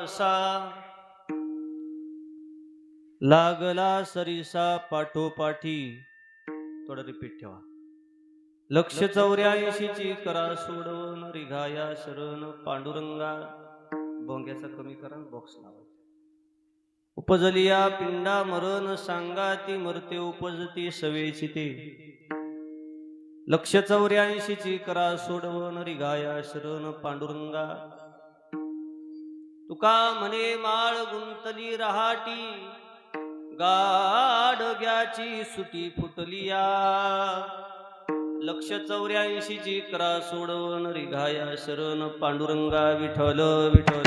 मानसा लागला सरिसा पाठोपाठी. थोडं रिपीट ठेवा. लक्ष 84ची करा सोडवून रिघाया शरण पांडुरंगा. भोंग्याचा कमी करा बॉक्स लावा. उपजलिया पिंडा मरण सांगा ती मरते उपजती सवेची ते. लक्ष 84ची करा सोडवून रिघाया शरण पांडुरंगा. तुका म्हणे माळ गुंतली रहाटी गाडग्याची सुटी फुटलिया. लक्ष 84ची करा सोडवून रिघाया शरण पांडुरंगा. विठ्ठल विठ्ठल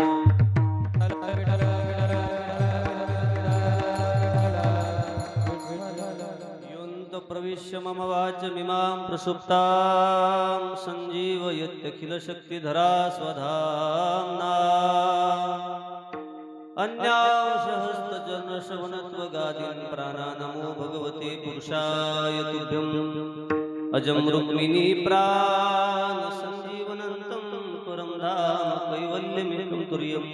योऽन्त प्रविश्य मम वाचमिमां प्रसुप्तां सञ्जीवयत्यखिल शक्तिधरा स्वधाम्ना. अन्यांशहस्तजनश्रवणत्वगादीन् प्राणानमो भगवते पुरुषाय तुभ्यम्. अजं रुक्मिणी प्राण संजीवनन्तं परं धाम कैवल्यमेकं तुर्यं.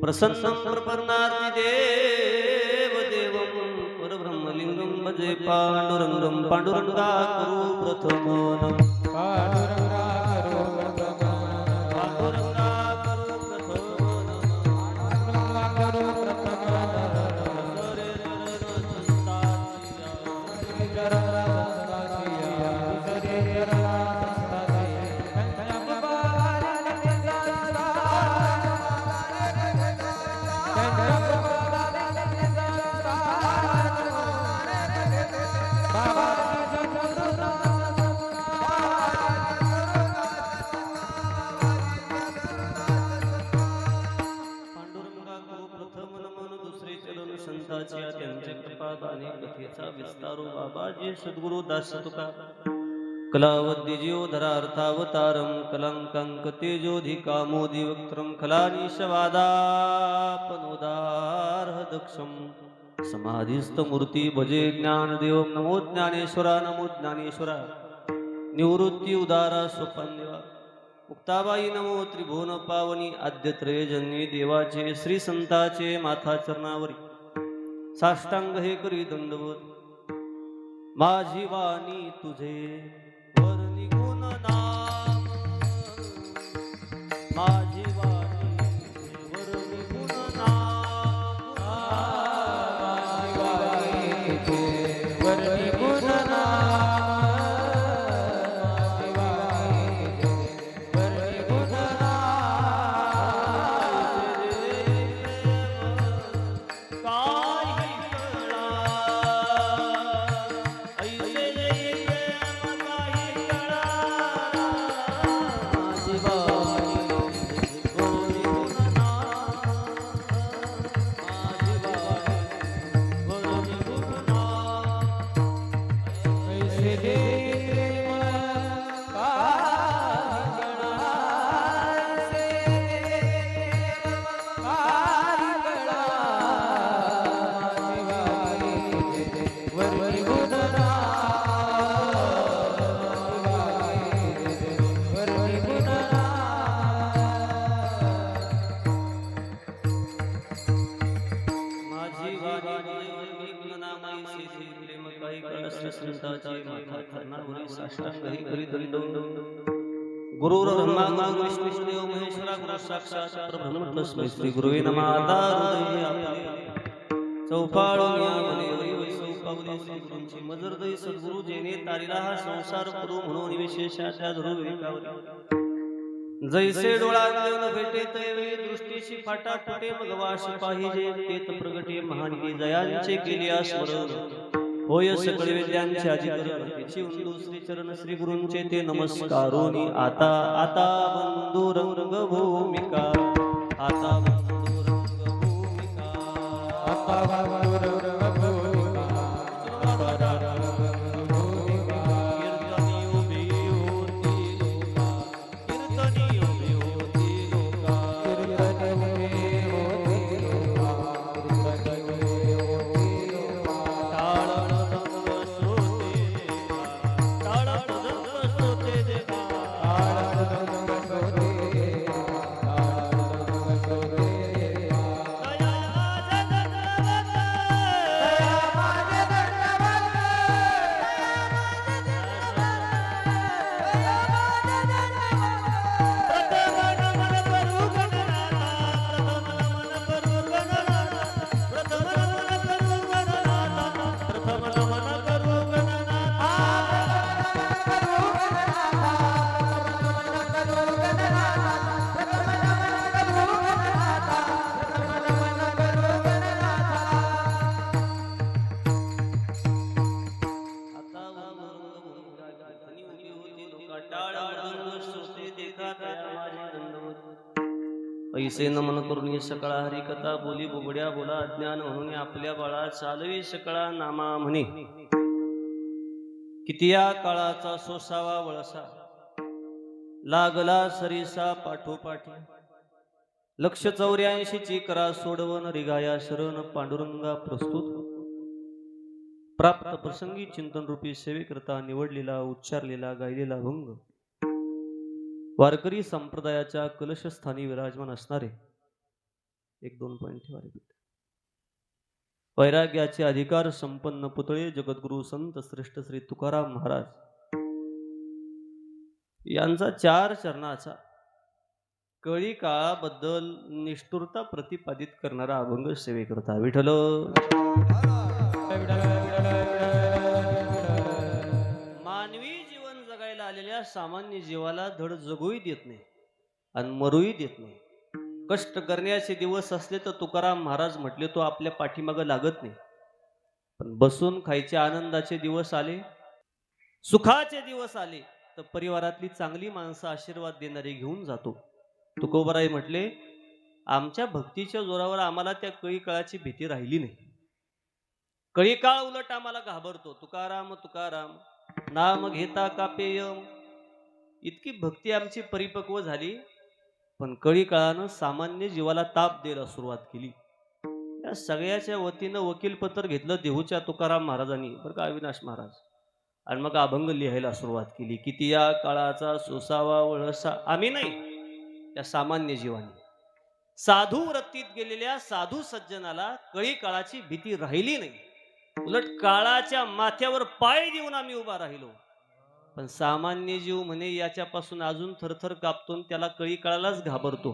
प्रसन्नं प्रपन्नार्ति देव देवं परब्रह्मलिङ्गं भजे पाण्डुरङ्गं. पाण्डुरङ्गा करो प्रथमं. पाण्डुरङ्गा करो प्रथमं. पाण्डुरङ्गा करो प्रथमं. पाण्डुरङ्गा करो प्रथमं. कथेचा विस्तारो बाबाजी सद्गुरु दास तुका. कलावद्य जीवधरा अर्थावतारम कलंकांक तेजोधिकामोदी वक्त्रम खलानिशवादापनोदारह दक्षम. समाधिस्थ मूर्ती भजे ज्ञानदेव. नमो ज्ञानेश्वरा नमो ज्ञानेश्वरा. निवृत्ती उदारा सोपान्यवा. मुक्ताबाई नमो त्रिभुवन पावनी. आद्यत्रयजन्य देवाचे श्री संताचे माथा चरणावरी साष्टांग हे करी दंडवत. माझी वाणी तुझे वर निघून नाम. माझी वाणी तुझे वर निघून नाम. माझी वाणी तुझे वर निघून नाम. माझी वाणी तुझे वर निघून गुरुर ब्रह्मा गुरु विष्णुदेव महेश्वरा गुरु साक्षात परब्रह्म तस्मै श्री गुरुवे नमः. चौपाळोनिया मने वै चौपावले श्री गुरूंची मजरदय सद्गुरु जेने तारिला हा संसार करू म्हणून विशेषाच्या धरुविकावरी. जैसे डोळा न भेटे तैवे दृष्टीची फाटा फुटे मग वास पाहिजे तेत प्रगटे महानिधी जयांचे केले स्मरण. होय सकळ वेद्यांचे अधिकरण तिची उंदू श्री चरण श्री गुरूंचे ते नमस्कारोनी. आता आता बंधू रंग भूमिका. आता बंधू रंग भूमिका. आता बंधू रंग भूमिका. ऐसे नमन करून सकळा हरिकथा बोली बुबड्या बोला अज्ञान म्हणून आपल्या बाळा चालवी सकळा नामा म्हणे किती या काळाचा सोसावा वळसा लागला सरीसा पाठोपाठी लक्ष 84 ची करा सोडवन रिगाया शरण पांडुरंगा प्रस्तुत प्राप्त प्रसंगी चिंतन रूपी सेवेकरता निवडलेला उच्चारलेला गायलेला भंग वारकरी संप्रदायाच्या कलशस्थानी विराजमान असणारे 1-2 पॉइंट ठेवा. वैराग्याचे अधिकार संपन्न पुतळे जगद्गुरु संत श्रेष्ठ श्री तुकाराम महाराज यांचा 4 चरणाचा कळी काळाबद्दल निष्ठुरता प्रतिपादित करणारा अभंग सेवेकरता विठ्ठल. मानवी जीवन जगायला आलेल्या सामान्य जीवाला धड जगूही देत नाही आणि मरूही देत नाही. कष्ट करण्याचे दिवस असले तर तुकाराम महाराज म्हटले तो आपल्या पाठीमागं लागत नाही. पण बसून खायचे आनंदाचे दिवस आले, सुखाचे दिवस आले तर परिवारातली चांगली माणसं आशीर्वाद देणारे घेऊन जातो. तुकोबाराय म्हटले आमच्या भक्तीच्या जोरावर आम्हाला त्या कळी काळाची भीती राहिली नाही. कळी काळ उलट आम्हाला घाबरतो. तुकाराम तुकाराम नाम घेता कापेयम. इतकी भक्ती आमची परिपक्व झाली पण कळी काळानं सामान्य जीवाला ताप द्यायला सुरुवात केली. या सगळ्याच्या वतीनं वकीलपत्र घेतलं देहूच्या तुकाराम महाराजांनी बरं का अविनाश महाराज, आणि मग अभंग लिहायला सुरुवात केली. किती या काळाचा सोसावा वळसा. आम्ही नाही, त्या सामान्य जीवाने साधू वृत्तीत गेलेल्या साधू सज्जनाला कळी काळाची भीती राहिली नाही. उलट काळाच्या माथ्यावर पाय देऊन आम्ही उभा राहिलो. पण सामान्य जीव म्हणे याच्यापासून अजून थरथर कापतो, त्याला कळी काळालाच घाबरतो.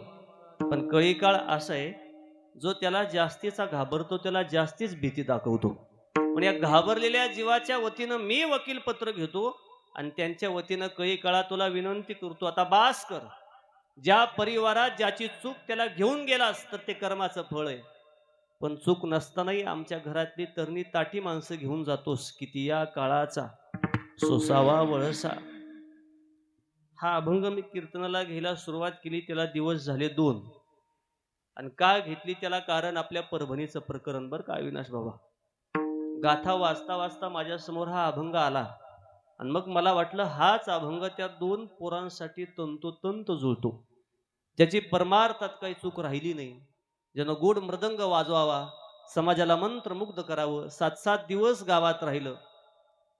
पण कळी काळ असा आहे जो त्याला जास्तीचा घाबरतो त्याला जास्तीच भीती दाखवतो. पण या घाबरलेल्या जीवाच्या वतीनं मी वकील पत्र घेतो आणि त्यांच्या वतीनं कळी काळा तुला विनंती करतो आता बास कर. ज्या परिवारात ज्याची चूक त्याला घेऊन गेलास तर ते कर्माचं फळ आहे. पण चूक नसतानाही आमच्या घरातली तरणी ताठी माणसं घेऊन जातोस. किती या काळाचा सोसावा वळसा. हा अभंग मी कीर्तनाला घ्यायला सुरुवात केली त्याला दिवस झाले 2. आणि का घेतली त्याला कारण आपल्या परभणीचं प्रकरण बरं का अविनाश बाबा. गाथा वाचता वाचता माझ्या समोर हा अभंग आला आणि मग मला वाटलं हाच अभंग त्या 2 पोरांसाठी तंतोतंत जुळतो, ज्याची परमार्थात काही चूक राहिली नाही, ज्यानं गोड मृदंग वाजवावा, समाजाला मंत्रमुग्ध करावं, 7-7 दिवस गावात राहिलं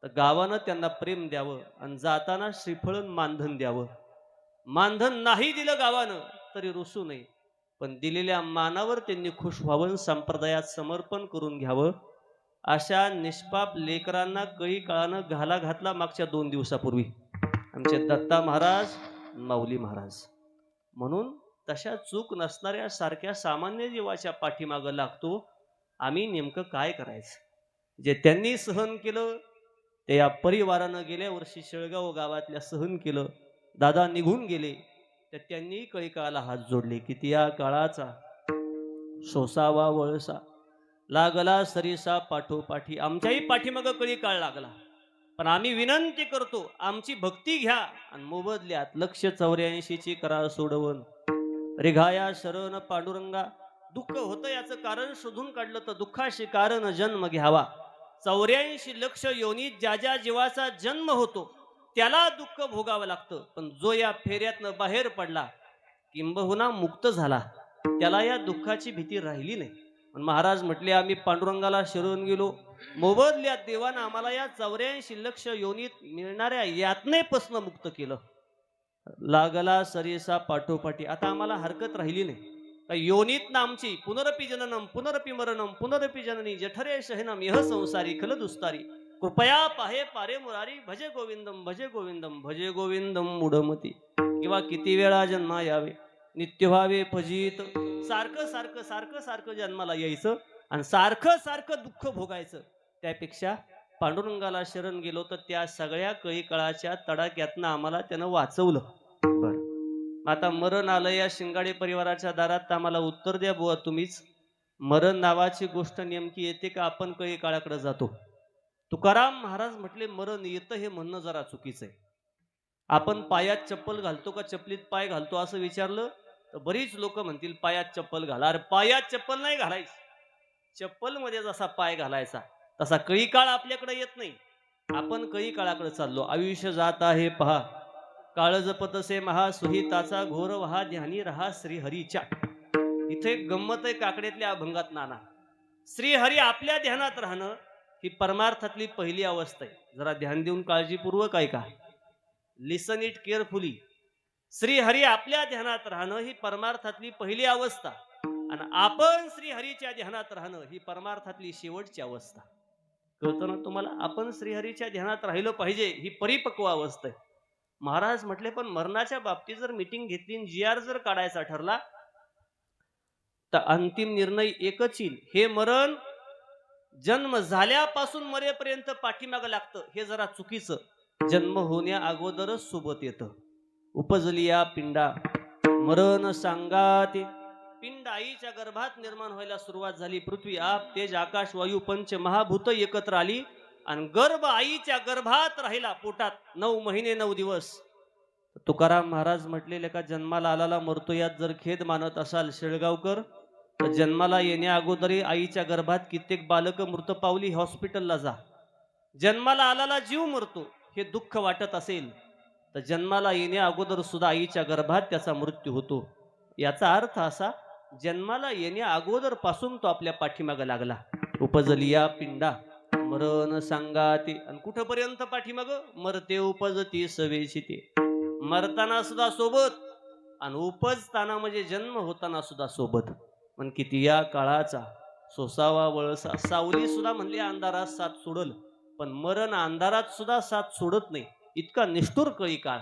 तर गावानं त्यांना प्रेम द्यावं आणि जाताना श्रीफळ मानधन द्यावं. मानधन नाही दिलं गावानं तरी रुसू नये, पण दिलेल्या मानावर त्यांनी खुश व्हावं, संप्रदायात समर्पण करून घ्यावं. अशा निष्पाप लेकरांना कळी काळानं घाला घातला मागच्या 2 दिवसापूर्वी आमचे दत्ता महाराज, माऊली महाराज. म्हणून तशा चूक नसणाऱ्या सारख्या सामान्य जीवाच्या पाठीमागं लागतो. आम्ही नेमकं काय करायचं. जे त्यांनी सहन केलं ते या परिवारानं गेल्या वर्षी शेळगाव गावातल्या सहन केलं. दादा निघून गेले तर त्यांनी कळी काळाला हात जोडले. किती या काळाचा सोसावा वळसा लागला सरीसा पाठोपाठी. आमच्याही पाठीमागं कळी काळ लागला पण आम्ही विनंती करतो आमची भक्ती घ्या आणि मोबदल्यात लक्ष 84 ची करा सोडवण रिघाया शरण पांडुरंगा. दुःख होतं याचं कारण शोधून काढलं तर दुःखाशी कारण जन्म घ्यावा. 84 लक्ष योनीत ज्या ज्या जीवाचा जन्म होतो त्याला दुःख भोगावं लागतं. पण जो या फेऱ्यातनं बाहेर पडला किंबहुना मुक्त झाला त्याला या दुःखाची भीती राहिली नाही. पण महाराज म्हटले आम्ही पांडुरंगाला शरण गेलो, मोबदल्यात देवानं आम्हाला या 84 लक्ष योनीत मिळणाऱ्या यातनेपासून मुक्त केलं. लागला सरीसा पाठोपाठी. आता आम्हाला हरकत राहिली नाही. योनीत आमची पुनरपि जननम पुनरपि मरणम पुनरपि जननी जठरे शहनम यह संसारी खल दुस्तारी कृपया पाहे पारे मुरारी भजे गोविंदम भजे गोविंदम भजे गोविंदम मूढमती. किंवा किती वेळा जन्मा यावे नित्य व्हावे फजित. सारखं सारखं सारखं सारखं जन्माला यायचं आणि सारखं सारखं दुःख भोगायचं. त्यापेक्षा पांडुरंगाला शरण गेलो तर त्या सगळ्या कळी काळाच्या तडाक्यातनं आम्हाला त्यानं वाचवलं. बरं आता मरण आलं या शिंगाडे परिवाराच्या दारात आम्हाला उत्तर द्या बुवा तुम्हीच. मरण नावाची गोष्ट नेमकी येते का आपण कळी काळाकडे जातो. तुकाराम महाराज म्हटले मरण येतं हे म्हणणं जरा चुकीचं आहे. आपण पायात चप्पल घालतो का चपलीत पाय घालतो असं विचारलं तर बरीच लोक म्हणतील पायात चप्पल घाला. अरे पायात चप्पल नाही घालायची. चप्पल मध्ये जसा पाय घालायचा तसा कळी काळ आपल्याकडे येत नाही. आपण कळी काळाकडे चाललो. आयुष्य जात आहे पहा, काळ जपतसे महा सुहिताचा घोर वहा ध्यानी रहा श्रीहरीच्या. इथे एक गंमत आहे काकड्यातल्या अभंगात नाना. श्रीहरी आपल्या ध्यानात राहणं ही परमार्थातली पहिली अवस्था आहे. जरा ध्यान देऊन काळजीपूर्वक ऐका. लिसन इट केअरफुली. श्रीहरी आपल्या ध्यानात राहणं ही परमार्थातली पहिली अवस्था आणि आपण श्रीहरीच्या ध्यानात राहणं ही परमार्थातली शेवटची अवस्था. कळतं ना तुम्हाला? आपण श्रीहरीच्या ध्यानात राहिलं पाहिजे ही परिपक्व अवस्था आहे. महाराज म्हटले पण मरणाच्या बाबतीत जर मीटिंग घेतली, जी आर जर काढायचा ठरला तर अंतिम निर्णय एकच येईल. हे मरण जन्म झाल्यापासून मरेपर्यंत पाठीमागं लागतं हे जरा चुकीचं. जन्म होण्या अगोदरच सोबत येतं. उपजलिया पिंडा मरण सांगाते. पिंड आईच्या गर्भात निर्माण व्हायला सुरुवात झाली. पृथ्वी आप तेज आकाश वायू पंच महाभूत एकत्र आली आणि गर्भ आईच्या गर्भात राहिला पोटात 9 महिने 9 दिवस. तुकाराम महाराज म्हटलेले का जन्माला आलाला मरतो यात जर खेद मानत असाल शेळगावकर, तर जन्माला येण्या अगोदरही आईच्या गर्भात कित्येक बालक मृत पावली. हॉस्पिटलला जा. जन्माला आलाला जीव मरतो हे दुःख वाटत असेल तर जन्माला येण्या अगोदर सुद्धा आईच्या गर्भात त्याचा मृत्यू होतो. याचा अर्थ असा, जन्माला येण्या अगोदर पासून तो आपल्या पाठीमागे लागला. उपजलिया पिंडा मरण सांगाते. आणि कुठपर्यंत पाठीमाग? मरते उपजती सवेशिते. मरताना सुद्धा सोबत आणि उपजताना म्हणजे जन्म होताना सुद्धा सोबत. पण किती या काळाचा सोसावा वळसा. सावली सुद्धा म्हणली अंधारात साथ सोडल, पण मरण अंधारात सुद्धा साथ सोडत नाही. इतका निष्ठुर कळी काळ.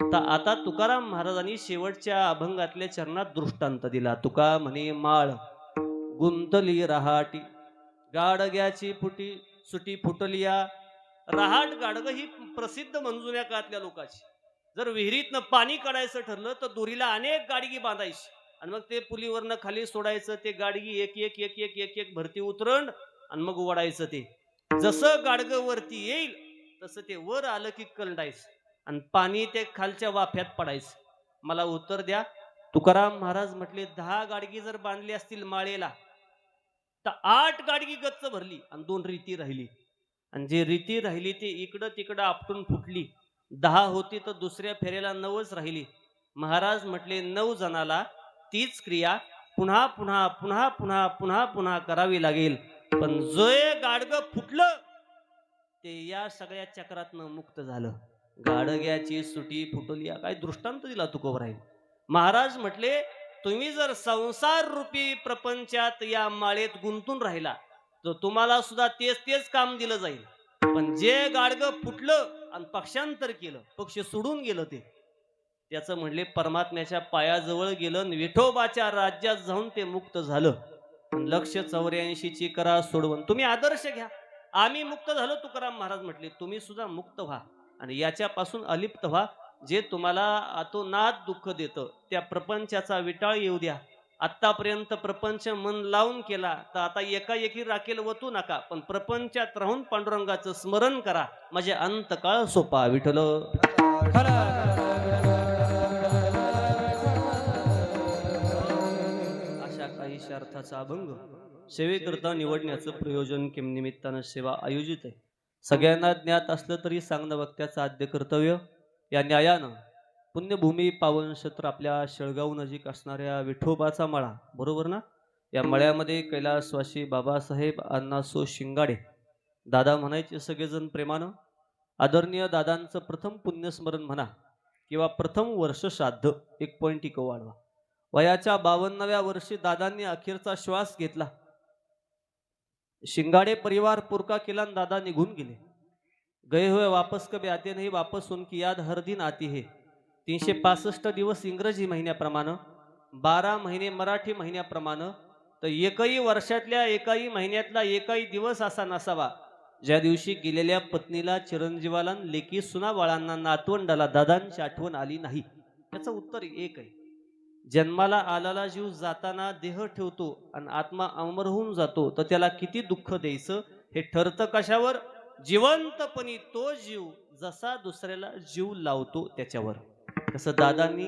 तर आता तुकाराम महाराजांनी शेवटच्या अभंगातल्या चरणात दृष्टांत दिला. तुका म्हणे माळ गुंतली रहाटी गाडग्याची फुटी सुटी फुटलिया. रहाट गाडग ही प्रसिद्ध मंजुन्या काळातल्या लोकांची. जर विहिरीतनं पाणी काढायचं ठरलं तर दोरीला अनेक गाडगी बांधायची आणि मग ते पुलीवरनं खाली सोडायचं. ते गाडगी एक एक एक एक एक एक भरती उतरण आणि मग ओढायचं. ते जसं गाडग वरती येईल तसं ते वर आलं की कलंडायचं आणि पाणी ते खालच्या वाफ्यात पडायचं. मला उत्तर द्या. तुकाराम महाराज म्हटले 10 गाडगी जर बांधली असतील माळेला तर 8 गाडगी गच्च भरली आणि 2 रीती राहिली. आणि जे रीती राहिली ती इकडं तिकडं आपटून फुटली. 10 होती तर दुसऱ्या फेऱ्याला 9च राहिली. महाराज म्हटले 9 जणाला तीच क्रिया पुन्हा पुन्हा पुन्हा पुन्हा पुन्हा पुन्हा करावी लागेल. पण जे गाडग फुटलं ते या सगळ्या चक्रातनं मुक्त झालं. गाडग्याची सुटी फुटली. काय दृष्टांत दिला तुकोबराय महाराज म्हटले तुम्ही जर संसार रूपी प्रपंचात या माळेत गुंतून राहिला तर तुम्हाला सुद्धा तेच तेच काम दिलं जाईल. पण जे गाडग फुटलं आणि पक्षांतर केलं, पक्ष सोडून गेलं, ते त्याचं म्हणले परमात्म्याच्या पायाजवळ गेलं, विठोबाच्या राज्यात जाऊन ते मुक्त झालं. 184 करा सोडवून. तुम्ही आदर्श घ्या. आम्ही मुक्त झालो तुकाराम महाराज म्हटले तुम्ही सुद्धा मुक्त व्हा आणि याच्यापासून अलिप्त व्हा. जे तुम्हाला अतोनात दुःख देतं त्या प्रपंचाचा विटाळ येऊ द्या. आतापर्यंत प्रपंच मन लावून केला तर आता एकाएकी राखेल वतू नका, पण प्रपंचात राहून पांडुरंगाचं स्मरण करा. म्हणजे अंतकाळ सोपा. विठ्ठल अशा काही अर्थाचा अभंग सेवेकरता निवडण्याचं प्रयोजन किम निमित्तानं सेवा आयोजित आहे. सगळ्यांना ज्ञात असलं तरी सांगणं वक्त्याचं आद्य कर्तव्य. या न्यायानं पुण्यभूमी पावन क्षेत्र आपल्या शेळगाव नजीक असणाऱ्या विठोबाचा मळा, बरोबर ना, या मळ्यामध्ये कैलासवासी बाबासाहेब अण्णासो शिंगाडे दादा म्हणायचे सगळेजण प्रेमानं. आदरणीय दादांचं प्रथम पुण्यस्मरण म्हणा किंवा प्रथम वर्ष श्राद्ध 1 पॉइंट इको वाढवा. वयाच्या 52व्या वर्षी दादांनी अखेरचा श्वास घेतला. शिंगाडे परिवार पुरका केला आणि दादा निघून गेले. गए हुए वापस कभी आते नहीं, वापस उनकी याद हर दिन आती है. 365 दिवस इंग्रजी महिन्याप्रमाणे, 12 महिने मराठी महिन्याप्रमाणे, तर एकही वर्षातल्या एकाही महिन्यातला एकही दिवस असा नसावा ज्या दिवशी गेलेल्या पत्नीला, चिरंजीवाला, लेकी सुनाबाळांना, नातवंडाला दादांची आठवण आली नाही. त्याचं उत्तर एक आहे. जन्माला आलेला जीव जाताना देह ठेवतो आणि आत्मा अमर होऊन जातो तर त्याला किती दुःख द्यायचं हे ठरतं कशावर? जिवंतपणी तो जीव जसा दुसऱ्याला जीव लावतो त्याच्यावर. तसं दादांनी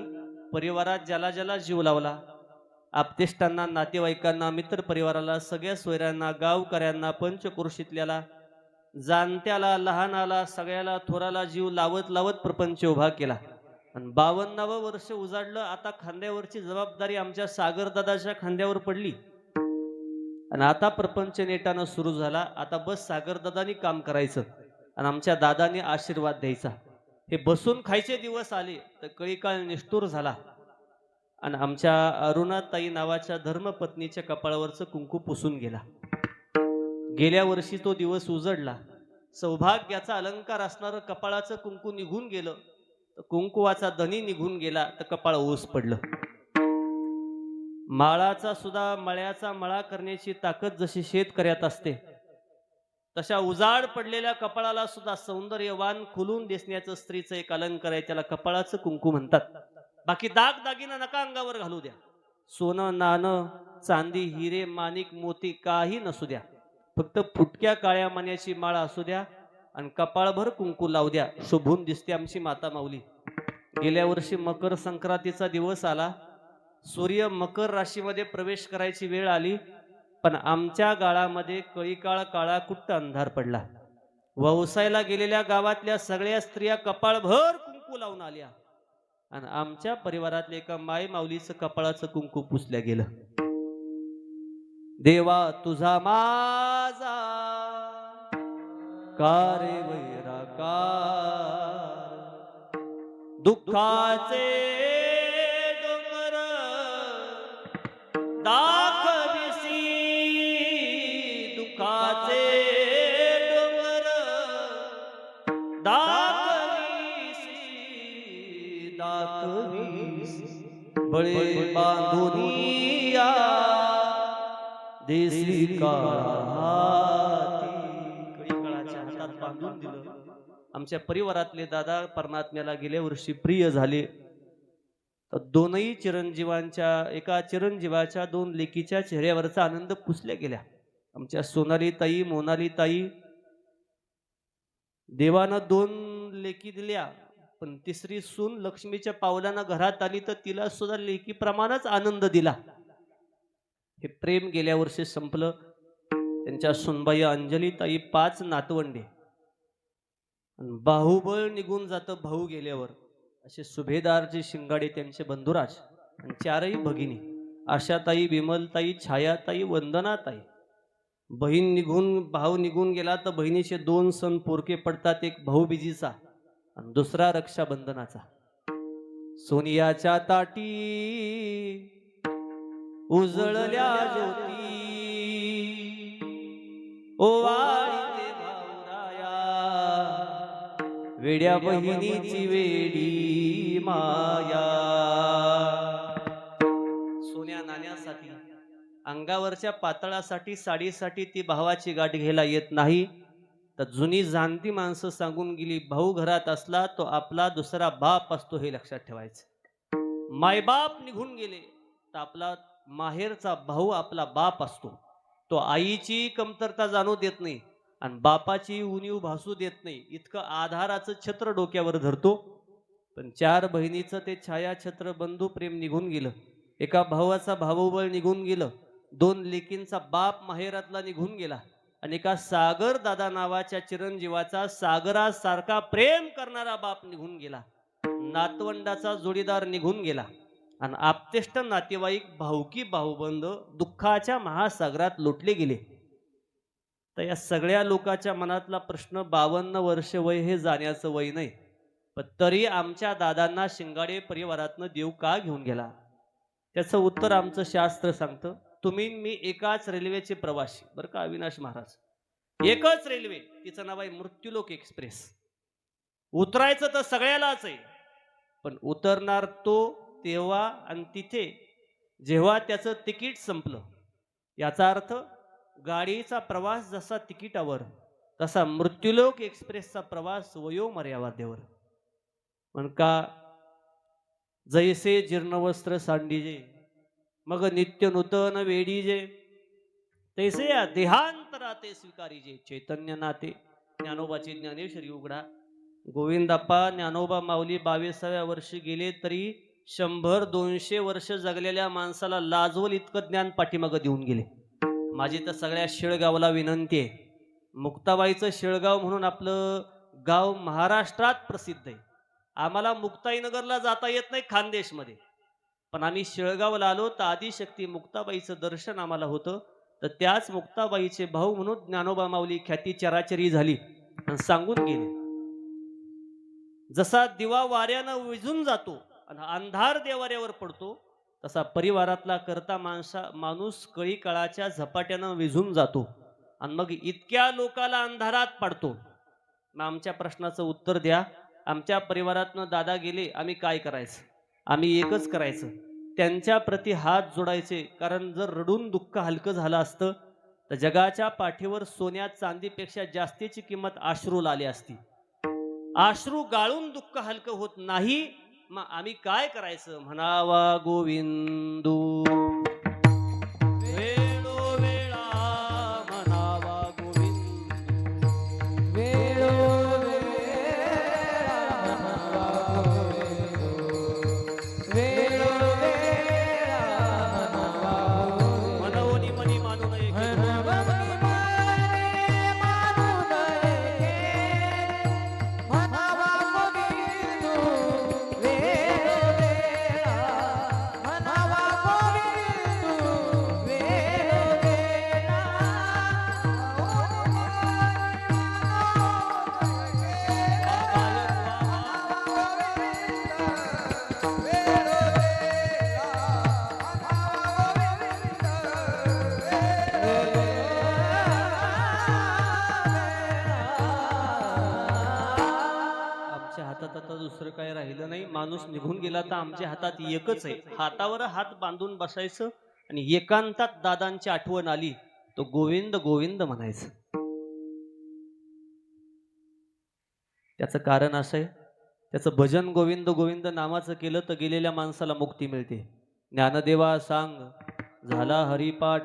परिवारात ज्याला ज्याला जीव लावला, आपतेष्टांना, नातेवाईकांना, मित्र परिवाराला, सगळ्या सोयऱ्यांना, गावकऱ्यांना, पंचक्रोशीतल्याला, जाणत्याला, लहानाला, सगळ्याला, थोराला जीव लावत लावत प्रपंच उभा केला आणि 52वं वर्ष उजाडलं. आता खांद्यावरची जबाबदारी आमच्या सागरदादाच्या खांद्यावर पडली आणि आता प्रपंच नेटानं सुरू झाला. आता बस सागरदादानी काम करायचं आणि आमच्या दादानी आशीर्वाद द्यायचा. हे बसून खायचे दिवस आले तर कळीकाळ निष्ठूर झाला आणि आमच्या अरुणाताई नावाच्या धर्मपत्नीच्या कपाळावरचं कुंकू पुसून गेला. गेल्या वर्षी तो दिवस उजडला. सौभाग्याचा अलंकार असणारं कपाळाचं कुंकू निघून गेलं तर कुंकुवाचा धनी निघून गेला तर कपाळ ओस पडलं. माळाचा सुद्धा मळ्याचा मळा करण्याची ताकद जशी शेतकऱ्यात असते, तशा उजाड पडलेल्या कपाळाला सुद्धा सौंदर्यवान खुलून दिसण्याचं स्त्रीचं एक अलंकार आहे, त्याला कपाळाचं कुंकू म्हणतात. बाकी दाग दागिना नका अंगावर घालू द्या. सोनं, नाणं, चांदी, हिरे, माणिक, मोती काही नसू द्या. फक्त फुटक्या काळ्या मण्याची माळ असू द्या आणि कपाळभर कुंकू लावू द्या. शोभून दिसते आमची माता माऊली. गेल्या वर्षी मकर संक्रांतीचा दिवस आला, सूर्य मकर राशीमध्ये प्रवेश करायची वेळ आली, पण आमच्या गाळामध्ये कळीकाळ काळा कुट्ट अंधार पडला. व्यवसायाला गेलेल्या गावातल्या सगळ्या स्त्रिया कपाळभर कुंकू लावून आल्या आणि आमच्या परिवारातल्या एका माय माऊलीचं कपाळाचं कुंकू पुसल्या गेलं. देवा तुझा माझा कारे वैराकार, दुःखाचे डोंगर दाखविसी, दुःखाचे डोंगर दाखविसी, दाखविसी, बळे बांधुनिया देसी काळाती. कळीकाळाच्या हातात बांधून दिलं. आमच्या परिवारातले दादा परमात्म्याला गेल्या वर्षी प्रिय झाले. तर दोनही चिरंजीवांच्या, एका चिरंजीवाच्या दोन लेकीच्या चेहऱ्यावरचा आनंद पुसल्या गेल्या. आमच्या सोनाली ताई, मोनाली ताई, देवानं दोन लेकी दिल्या, पण तिसरी सून लक्ष्मीच्या पावलानं घरात आली तर तिला सुद्धा लेकीप्रमाणेच आनंद दिला. हे प्रेम गेल्या वर्षी संपलं. त्यांच्या सुनबाई अंजली ताई 5 नातवंडे, बाहुबळ निघून जातं भाऊ गेल्यावर. असे सुभेदारजी शिंगाडे त्यांचे बंधुराज आणि 4ही भगिनी, आशाताई, विमलताई, छायाताई, वंदनाताई. बहीण निघून, भाऊ निघून गेला तर बहिणीचे 2 सण पोरके पडतात, एक भाऊबीजीचा आणि दुसरा रक्षाबंधनाचा. सोनियाच्या ताटी उजळल्या ज्योती, ओवाळीते भाऊराया, वेड्या बहिणीची वेडी माया. सोन्या नाण्यासाठी, अंगावरच्या पातळासाठी, साडीसाठी ती भावाची गाठ घ्यायला येत नाही. तर जुनी जाणती माणसं सांगून गेली, भाऊ घरात असला तो आपला दुसरा बाप असतो, हे लक्षात ठेवायचं. मायबाप निघून गेले तर आपला माहेरचा भाऊ आपला बाप असतो. तो आईची कमतरता जाणू देत नाही आणि बापाची उणीव भासू देत नाही. इतकं आधाराचं छत्र डोक्यावर धरतो. पण 4 बहिणीचं ते छायाछत्र बंधू प्रेम निघून गेलं. एका भावाचा भाऊबळ निघून गेलं. 2 लेकींचा बाप माहेरातला निघून गेला आणि एका सागर दादा नावाच्या चिरंजीवाचा सागरासारखा प्रेम करणारा बाप निघून गेला. नातवंडाचा जोडीदार निघून गेला आणि आपतेष्ट नातेवाईक, भाऊकी, भाऊबंद दुःखाच्या महासागरात लोटले गेले. तर या सगळ्या लोकांच्या मनातला प्रश्न, 52 वर्ष वय हे जाण्याचं वय नाही, पण तरी आमच्या दादांना शिंगाडे परिवारातनं देव का घेऊन गेला? त्याचं उत्तर आमचं शास्त्र सांगतं. तुम्ही मी एकाच रेल्वेचे प्रवासी, बरं का अविनाश महाराज. एकच रेल्वे, तिचं नाव आहे मृत्यूलोक एक्सप्रेस. उतरायचं तर सगळ्यालाच आहे, पण उतरणार तो तेव्हा आणि तिथे जेव्हा त्याचं तिकीट संपलं. याचा अर्थ गाडीचा प्रवास जसा तिकिटावर, तसा मृत्यूलोक एक्सप्रेसचा प्रवास वयोमर्यादेवर. पण का जैसे जीर्णवस्त्र सांडीजे, मग नित्य नूतन वेडीजे, तैसे या देहांतराते स्वीकारीजे. चैतन्य नाते ज्ञानोबाची ज्ञानेश्वरी उघडा. गोविंदाप्पा ज्ञानोबा माऊली 22व्या वर्षी गेले तरी 100-200 वर्ष जगलेल्या माणसाला लाजवल इतकं ज्ञान पाठीमागं देऊन गेले. माझी तर सगळ्या शिळगावला विनंती आहे. मुक्ताबाईचं शिळगाव म्हणून आपलं गाव महाराष्ट्रात प्रसिद्ध आहे. आम्हाला मुक्ताईनगरला जाता येत नाही खानदेशमध्ये. पण आम्ही शिळगावला आलो तर आदिशक्ती मुक्ताबाईचं दर्शन आम्हाला होतं. तर त्याच मुक्ताबाईचे भाऊ म्हणून ज्ञानोबा माऊली ख्याती चराचरी झाली आणि सांगून गेले. जसा दिवा वाऱ्यानं विझून जातो आणि अंधार देवाऱ्यावर पडतो, तसा परिवारातला करता माणूस कळी काळाच्या झपाट्यानं विझून जातो आणि मग इतक्या लोकाला अंधारात पाडतो. मग आमच्या प्रश्नाचं उत्तर द्या. आमच्या परिवारातनं दादा गेले, आम्ही काय करायचं? आम्ही एकच करायचं, त्यांच्या प्रती हात जोडायचे. कारण जर रडून दुःख हलकं झालं असतं तर जगाच्या पाठीवर सोन्या चांदीपेक्षा जास्तीची किंमत अश्रूला आली असती. अश्रू गाळून दुःख हलकं होत नाही. मग आम्ही काय करायचं? म्हणावा गोविंदू वेळोवेळा, म्हणावा गोविंदू वेळोवेळा, म्हणावा गोविंदू वेळोवेळा, म्हणावा गोविंदू मनवनी मनी मानू नये की मनवनी मनी मानू नये के, म्हणावा गोविंदू वेळोवेळा, म्हणावा गोविंदू वेळोवेळा, आमच्या हातात आता दुसरं काय राहिलं नाही. माणूस निघून गेला तर आमच्या हातात एकच आहे. हातावर हात बांधून बसायचं आणि एकांतात दादांची आठवण आली तो गोविंद गोविंद म्हणायचं. त्याचं कारण असं आहे, त्याचं भजन गोविंद गोविंद नामाचं केलं तर गेलेल्या माणसाला मुक्ती मिळते. ज्ञानदेवा सांग झाला हरिपाठ,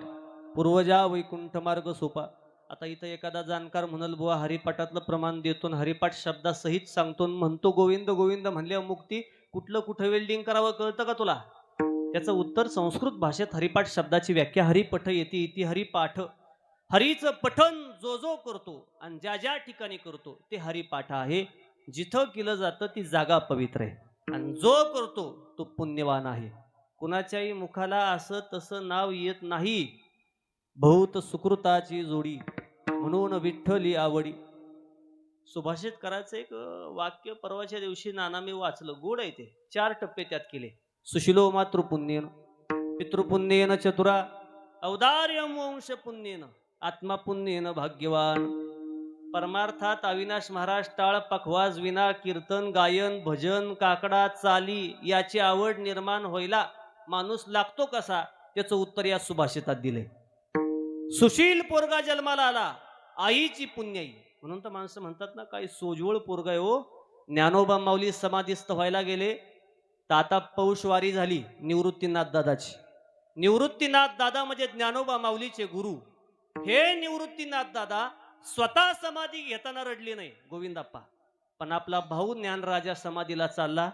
पूर्वजा वैकुंठ मार्ग सोपा. आता इथं एखादा जाणकार म्हणाल बुवा हरिपाठातलं प्रमाण देतो, हरिपाठ शब्दासहित सांगतो, म्हणतो गोविंद गोविंद म्हणल्यावर मुक्ती. कुठलं कुठं वेल्डिंग करावं कळतं का तुला? त्याचं उत्तर संस्कृत भाषेत हरिपाठ शब्दाची व्याख्या हरिपठ येते. इति हरिपाठ. हरीचं पठण जो जो करतो आणि ज्या ज्या ठिकाणी करतो ते हरिपाठ आहे. जिथं केलं जातं ती जागा पवित्र आहे आणि जो करतो तो पुण्यवान आहे. कुणाच्याही मुखाला असं तसं नाव येत नाही. बहुत सुकृताची जोडी म्हणून विठ्ठली आवडी. सुभाषित करायचं एक वाक्य परवाच्या दिवशी नाना मी वाचलं, गोड आहे ते. 4 टप्पे त्यात केले. सुशिलो मातृपुण्येन, पितृपुण्येन चतुरा, औदार्यम वंश पुण्येन, आत्मा पुण्येन भाग्यवान. परमार्थात अविनाश महाराज टाळ पखवाज विना कीर्तन गायन भजन काकडा चाली याची आवड निर्माण व्हायला माणूस लागतो कसा? त्याचं उत्तर या सुभाषितात दिले. सुशील पोरगा जन्माला आला, आईची पुण्याई. म्हणून तर माणसं म्हणतात ना, काही सोजवळ पोरगा आहे हो. ज्ञानोबा माऊली समाधीस्थ व्हायला गेले तर आता पौषवारी झाली निवृत्तीनाथ दादाची. निवृत्तीनाथ दादा म्हणजे ज्ञानोबा माऊलीचे गुरु. हे निवृत्तीनाथ दादा स्वतः समाधी घेताना रडले नाही गोविंदाप्पा. पण आपला भाऊ ज्ञानराजा समाधीला चालला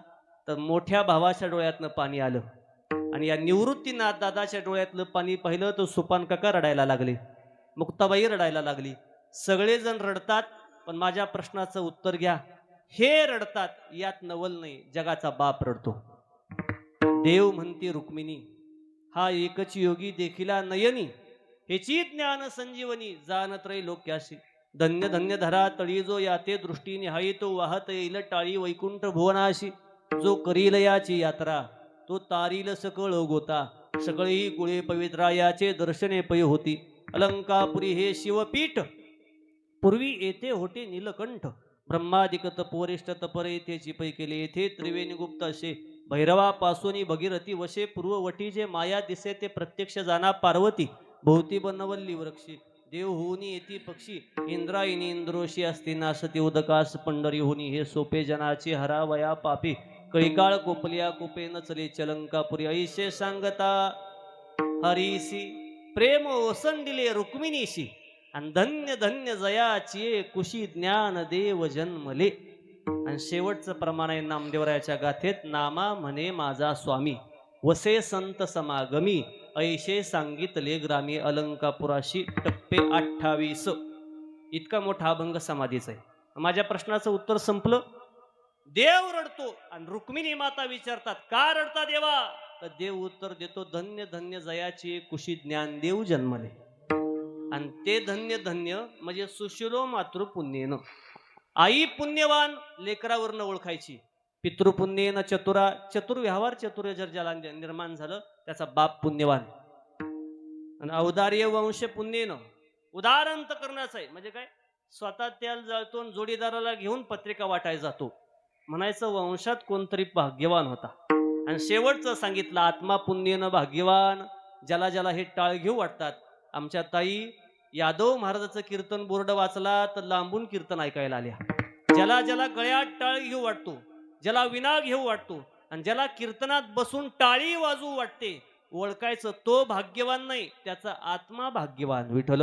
तर मोठ्या भावाच्या डोळ्यातनं पाणी आलं आणि या निवृत्तीनाथ दादाच्या डोळ्यातलं पाणी पाहिलं तर सुपान काका रडायला लागले, मुक्ताबाई रडायला लागली. सगळेजण रडतात, पण माझ्या प्रश्नाचं उत्तर घ्या. हे रडतात यात नवल नाही, जगाचा बाप रडतो. देव म्हणती रुक्मिणी, हा एकच योगी देखिला नयनी, हेची ज्ञान संजीवनी जानत्रय लोक्याशी. धन्य धन्य धरा तळी जो याते दृष्टी निहाळी, तो वाहत येईल टाळी वैकुंठ भुवनाशी. जो करील याची यात्रा तो तारील सकळ गोता, सकळी कुळे पवित्रा याचे दर्शने पै होती. अलंकापुरी हे शिवपीठ, पूर्वी येथे होते नीलकंठ. ब्रह्मादिक तपवरिष्ठ तपर येथे पै केले, येथे त्रिवेणी गुप्त असे. भैरवापासून भगीरथी वशे, पूर्ववटी जे माया दिसे ते प्रत्यक्ष जाना पार्वती. भोवती बनवल्ली वृक्षी, देव होऊनी येती पक्षी. इंद्रायणी इंद्रोशी असते नासती उदकास पंढरी होनी. हे सोपे जनाची हरावया पापी, कळीकाळ कोपलिया कोपे न चले चलंकापुरी. ऐशे सांगता हरीसी, प्रेम ओसंडिले रुक्मिणीशी. आणि धन्य धन्य जयाची कुशी ज्ञान देव जन्मले. आणि शेवटचं प्रमाण आहे नामदेवरायाच्या गाथेत, नामा म्हणे माझा स्वामी वसे संत समागमी ऐशे सांगितले ग्रामी अलंकापुराशी टप्पे 28. इतका मोठा अभंग समाधीचा आहे. माझ्या प्रश्नाचं उत्तर संपलं. देव रडतो आणि रुक्मिणी माता विचारतात का रडता देवा, तर देव उत्तर देतो, धन्य धन्य जयाची कुशी ज्ञानदेव जन्मले. आणि ते धन्य धन्य म्हणजे सुशिरो मातृपुण्येनं. आई पुण्यवान लेकरावरनं ओळखायची, पितृपुण्येनं चतुरा, चतुर्व्यवहार चतुर्य जर ज्याला निर्माण झालं त्याचा बाप पुण्यवान. आणि औदार्य वंश पुण्येनं, उदार अंतकरणाचं आहे म्हणजे काय, स्वतः त्याला जातो आणि जोडीदाराला घेऊन पत्रिका वाटायला जातो, म्हणायचं वंशात कोणतरी भाग्यवान होता. आणि शेवटचं सांगितलं, आत्मा पुण्येनं भाग्यवान, ज्याला ज्याला हे टाळ घेऊ वाटतात. आमच्या ताई यादव महाराजाचं कीर्तन बोर्ड वाचला तर लांबून कीर्तन ऐकायला आल्या. ज्याला ज्याला गळ्यात टाळ घेऊ वाटतो, ज्याला विना घेऊ वाटतो आणि ज्याला कीर्तनात बसून टाळी वाजवू वाटते, ओळखायचं तो भाग्यवान नाही, त्याचा आत्मा भाग्यवान. विठ्ठल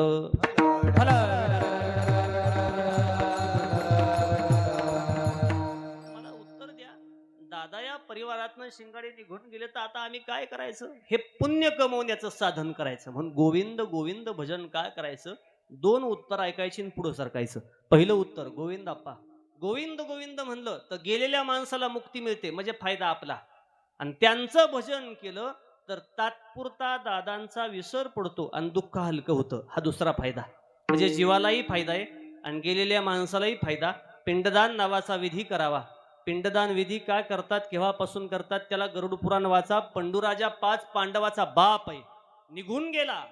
मला उत्तर द्या. दादा या परिवारातनं शिंगाडे निघून गेले तर आता आम्ही काय करायचं? हे पुण्य कमवण्याचं साधन करायचं म्हणून गोविंद गोविंद भजन काय करायचं? 2 उत्तर ऐकायची आणि पुढे सरकायचं. पहिलं उत्तर, गोविंद अप्पा, गोविंद गोविंद म्हणलं तर गेलेल्या माणसाला मुक्ती मिळते म्हणजे फायदा आपला. आणि त्यांचं भजन केलं तर तात्पुरता दादांचा विसर पडतो आणि दुःख हलकं होतं. हा दुसरा फायदा, म्हणजे जीवालाही फायदा आहे आणि गेलेल्या माणसालाही फायदा. पिंडदान नावाचा विधी करावा. पिंडदान विधी काय करतात, केव्हापासून करतात, त्याला गरुड पुराण वाचा. पंडूराजा 5 पांडवाचा बाप आहे, निघून गेला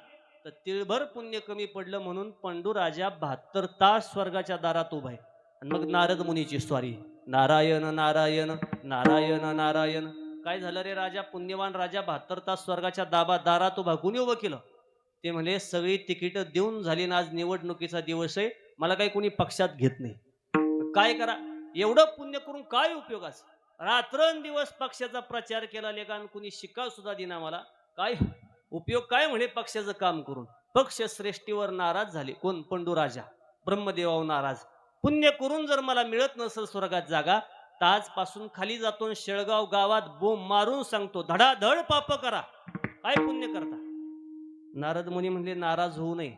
तर तिळभर पुण्य कमी पडलं म्हणून पंडूराजा 72 तास स्वर्गाच्या दारात उभा आहे. आणि मग नारद मुनीची स्वारी, नारायण नारायण नारायण नारायण. काय झालं रे राजा, पुण्यवान राजा 72 तास स्वर्गाच्या दारात उभा, कुणी उभं केलं? ते म्हणे सगळी तिकीट देऊन झाली ना, आज निवडणुकीचा दिवस आहे, मला काही कुणी पक्षात घेत नाही. काय करा, एवढं पुण्य करून काय उपयोगाचं? रात्रंदिवस पक्षाचा प्रचार केला लेखा आणि कुणी शिक्का सुद्धा दिना, मला काय उपयोग काय म्हणे पक्षाचं काम करून? पक्ष श्रेष्ठीवर नाराज झाले. कोण? पंडूराजा, ब्रह्मदेवावर नाराज. पुण्य करून जर मला मिळत नसेल स्वर्गात जागा, तर आजपासून खाली जातो, शेळगाव गावात बोंब मारून सांगतो, धडाधड पाप करा. काय पुण्य करता? नारद मुनी म्हणले, नाराज होऊ नये,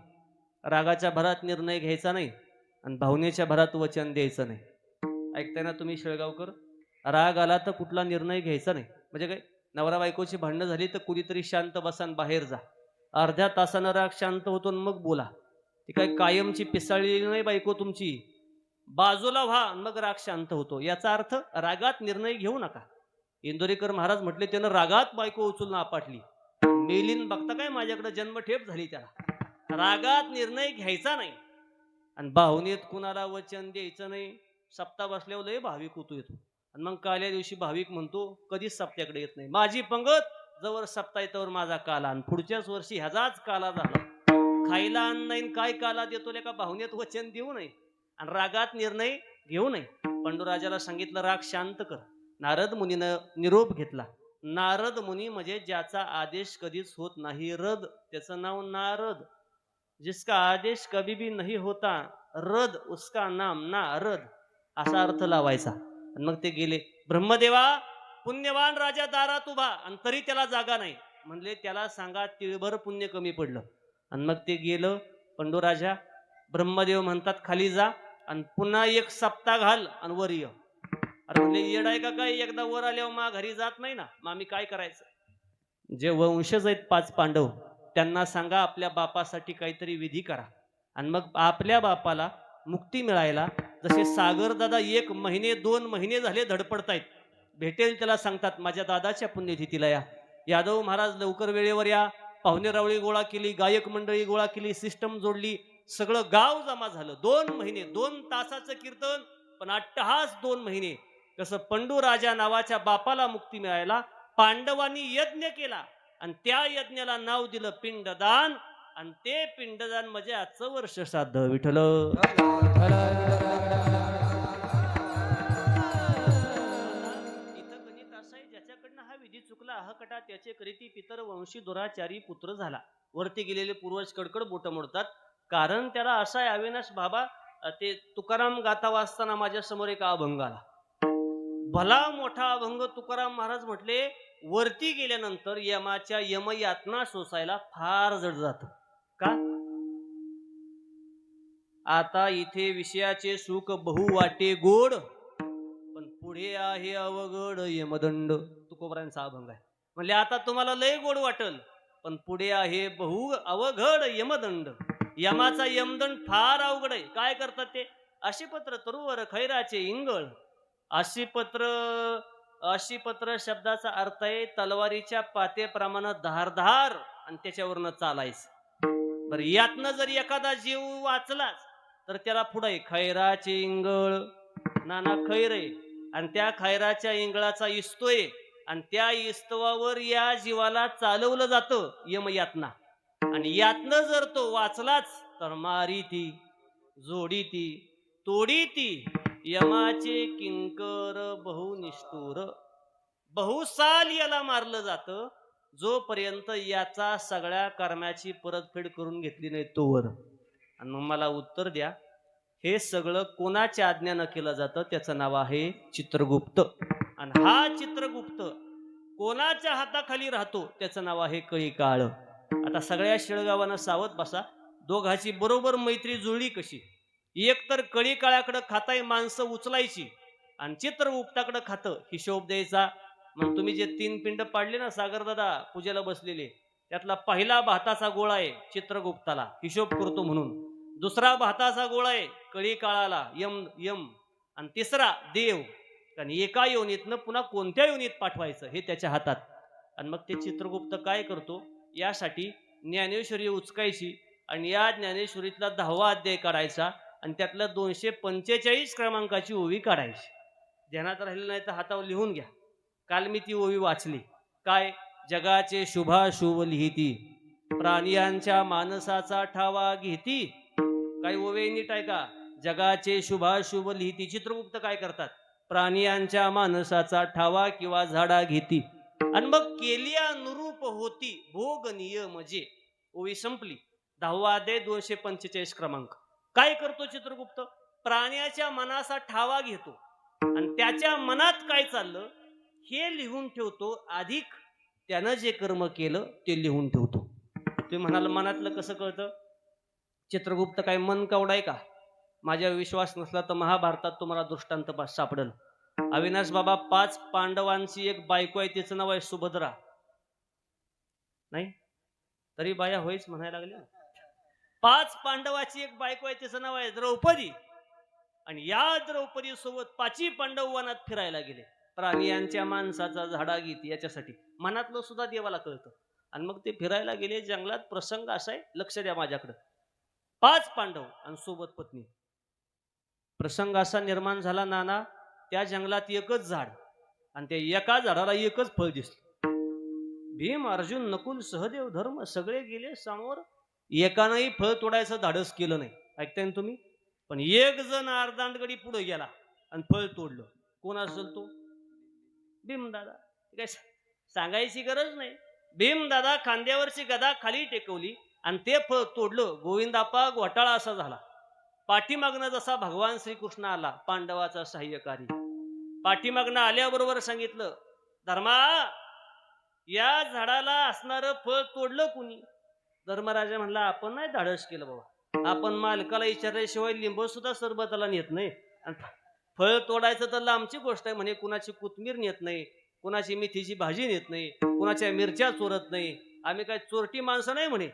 रागाच्या भरात निर्णय घ्यायचा नाही आणि भावनेच्या भरात वचन द्यायचं नाही. ऐकताय ना तुम्ही शेळगावकर? राग आला तर कुठला निर्णय घ्यायचा नाही. म्हणजे काय, नवरा बायकोची भांडणं झाली तर कुणीतरी शांत बसा आणि बाहेर जा. अर्ध्या तासानं राग शांत होतो आणि मग बोला. ती काय कायमची पिसाळलेली नाही बायको तुमची, बाजूला व्हा मग राग शांत होतो. याचा अर्थ रागात निर्णय घेऊ नका. इंदोरीकर महाराज म्हटले, त्यानं रागात बायको उचलून आपटली, मेलीन बघता काय माझ्याकडे जन्मठेप झाली त्याला. रागात निर्णय घ्यायचा नाही आणि भावनेत कुणाला वचन द्यायचं नाही. सप्ताह बसल्यावर लय भाविक होतो येतो आणि मग काल्या दिवशी भाविक म्हणतो कधीच सप्त्याकडे येत नाही. माझी पंगत जवळ सप्ताह येतावर माझा काला आणि पुढच्याच वर्षी ह्याचाच काला झाला. खायला अन्न नाही काय काला देतो का? भावनेत वचन देऊ नये आणि रागात निर्णय घेऊ नये. पंडूराजाला सांगितलं राग शांत कर. नारद मुनीनं निरोप घेतला. नारद मुनी म्हणजे ज्याचा आदेश कधीच होत नाही रद, त्याचं नाव नारद. जिसका आदेश कभी भी नहीं होता रद, उसका नाम नारद, असा अर्थ लावायचा. आणि मग ते गेले. ब्रह्मदेवा, पुण्यवान राजा दारात उभा आणि तरी त्याला जागा नाही. म्हणले त्याला सांगा तिळभर पुण्य कमी पडलं. आणि मग ते गेलं पंडूराजा. ब्रह्मदेव म्हणतात खाली जा आणि पुन्हा 1 सप्ताह घाल आणि वर ये. अरे म्हणले येड आहे का काय, एकदा वर आल्यावर मा घरी जात नाही ना, मग आम्ही काय करायचं? जे वंशज आहेत 5 पांडव, त्यांना सांगा आपल्या बापासाठी काहीतरी विधी करा आणि मग आपल्या बापाला मुक्ती मिळायला, जसे सागर दादा 1 महिने 2 महिने झाले धडपडतायत, भेटेल त्याला सांगतात माझ्या दादाच्या पुण्यतिथीला या. यादव महाराज लवकर वेळेवर या. पाहुणे रावळी गोळा केली, गायक मंडळी गोळा केली, सिस्टम जोडली, सगळं गाव जमा झालं. 2 महिने 2 तासाचं कीर्तन, पण अट्टहास 2 महिने. कसं पंडू राजा नावाच्या बापाला मुक्ती मिळायला पांडवांनी यज्ञ केला आणि त्या यज्ञाला नाव दिलं पिंडदान. आणि ते पिंडदान म्हणजे आजचं वर्ष श्राद्ध. विठ्ठल इथं गणित असं आहे, ज्याच्याकडनं हा विधी चुकला अहकटा त्याचे करीती पितर वंशी दुराचारी पुत्र झाला. वरती गेलेले पूर्वज कडकड बोट मोडतात, कारण त्याला असा आहे अविनाश बाबा, ते तुकाराम गाथा वाचताना माझ्या समोर एक अभंग आला. भला मोठा अभंग. तुकाराम महाराज म्हटले, वरती गेल्यानंतर यमाच्या यमयातना सोसायला फार जड जात. का? आता इथे विषयाचे सुख बहु वाटे गोड, पण पुढे आहे अवघड यमदंड. तुकोबरांचा अभंग आहे. म्हणले आता तुम्हाला लय गोड वाटल, पण पुढे आहे बहु अवघड यमदंड. यमाचा यमदंड फार अवघड आहे. काय करतात ते? अशीपत्र तरुवर खैराचे इंगळ. अशीपत्र, अशीपत्र शब्दाचा अर्थ आहे तलवारीच्या पातेप्रमाणे धारधार आणि त्याच्यावरनं चालायचं. बरं, यातनं जर एखादा जीव वाचलाच तर त्याला पुढे खैराचे इंगळ. नाना खैर आहे आणि त्या खैराच्या इंगळाचा इस्तोय आणि त्या इस्तवावर या जीवाला चालवलं जातं यमयातना. आणि यातनं जर तो वाचलाच तर मारी ती, जोडी ती, तोडी ती यमाचे किंकर बहुनिष्ठुर. बहुसाल याला मारलं जातं जोपर्यंत याचा सगळ्या कर्माची परतफेड करून घेतली नाही तोवर. आणि मग मला उत्तर द्या, हे सगळं कोणाच्या आज्ञानं केलं जातं? त्याचं नाव आहे चित्रगुप्त. आणि हा चित्रगुप्त कोणाच्या हाताखाली राहतो? त्याचं नाव आहे कळीकाळ. आता सगळ्या शेळगावानं सावध बसा. दोघाची बरोबर मैत्री जुळली कशी? एक तर कळीकाळाकडे खाताय माणसं उचलायची आणि चित्रगुप्ताकडे खातं हिशोब द्यायचा. मग तुम्ही जे 3 पिंड पाडले ना सागरदादा पूजेला बसलेले, त्यातला पहिला भाताचा गोळा आहे चित्रगुप्ताला, हिशोब करतो म्हणून. दुसरा भाताचा गोळा आहे कळीकाळाला, यम यम. आणि तिसरा देव. कारण एका योनीतनं पुन्हा कोणत्या योनीत पाठवायचं हे त्याच्या हातात. आणि मग ते चित्रगुप्त काय करतो? यासाठी ज्ञानेश्वरी उचकायची आणि या ज्ञानेश्वरीतला 10वा अध्याय काढायचा आणि त्यातल्या 245 क्रमांकाची ओवी काढायची. ध्यानात राहिलं नाही तर हातावर लिहून घ्या. काल मी ती ओवी वाचली. काय? जगाचे शुभाशुभ लिहिती, प्राणियांच्या मानसाचा ठावा घेती. काही ओवे नीट आहे का? जगाचे शुभाशुभ लिहिती. चित्रगुप्त काय करतात? प्राणियांच्या मानसाचा ठावा किंवा झाडा घेती. आणि मग केली अनुरूप होती भोग नियमजे. ओवी संपली. 10वा अध्याय 245 क्रमांक. काय करतो चित्रगुप्त? प्राण्याच्या मनाचा ठावा घेतो आणि त्याच्या मनात काय चाललं हे लिहून ठेवतो. अधिक त्यानं जे कर्म केलं ते लिहून ठेवतो. तुम्ही म्हणाल मनातलं कसं कळतं? चित्रगुप्त काय मन कवडा आहे का? माझ्या विश्वास नसला तर महाभारतात तुम्हाला दृष्टांत सापडेल. अविनाश बाबा, 5 पांडवांची एक बायको आहे, तिचं नाव आहे सुभद्रा. नाही तरी बाया होईच म्हणायला लागल्या. 5 पांडवाची एक बायको आहे, तिचं नाव आहे द्रौपदी. आणि या द्रौपदी सोबत 5ही पांडव वनात फिरायला गेले. प्राणियांच्या माणसाचा झाडा घेत याच्यासाठी. मनातलं सुद्धा देवाला कळतं. आणि मग ते फिरायला गेले जंगलात. प्रसंग असा आहे, लक्ष द्या माझ्याकडं. 5 पांडव आणि सोबत पत्नी. प्रसंग असा निर्माण झाला नाना, त्या जंगलात एकच झाड आणि त्या एका झाडाला एकच फळ दिसलं. भीम, अर्जुन, नकुल, सहदेव, धर्म सगळे गेले समोर. एकानंही फळ तोडायचं धाडस केलं नाही. ऐकताय ना तुम्ही? पण एक जण अर्धांगडी पुढे गेला आणि फळ तोडलं. कोण असेल तो? भीमदादा. काय सांगायची गरज नाही. भीमदादा खांद्यावरची गदा खाली टेकवली आणि ते फळ तोडलं. गोविंदापा घोटाळा असा झाला. पाठीमागनं जसा भगवान श्रीकृष्ण आला, पांडवाचा सहाय्यकारी, पाठीमागनं आल्याबरोबर सांगितलं, धर्मा, या झाडाला असणारं फळ तोडलं कुणी? धर्मराजा म्हणला, आपण नाही धाडस केलं बाबा. आपण मालकाला विचारल्याशिवाय लिंब सुद्धा सरबताला नेत नाही. फळ तोडायचं तर लांबची गोष्ट आहे म्हणे. कुणाची कोथमीर नेत नाही, कुणाची मेथीची भाजी नेत नाही, कुणाच्या मिरच्या चोरत नाही. आम्ही काय चोरटी माणसं नाही म्हणे.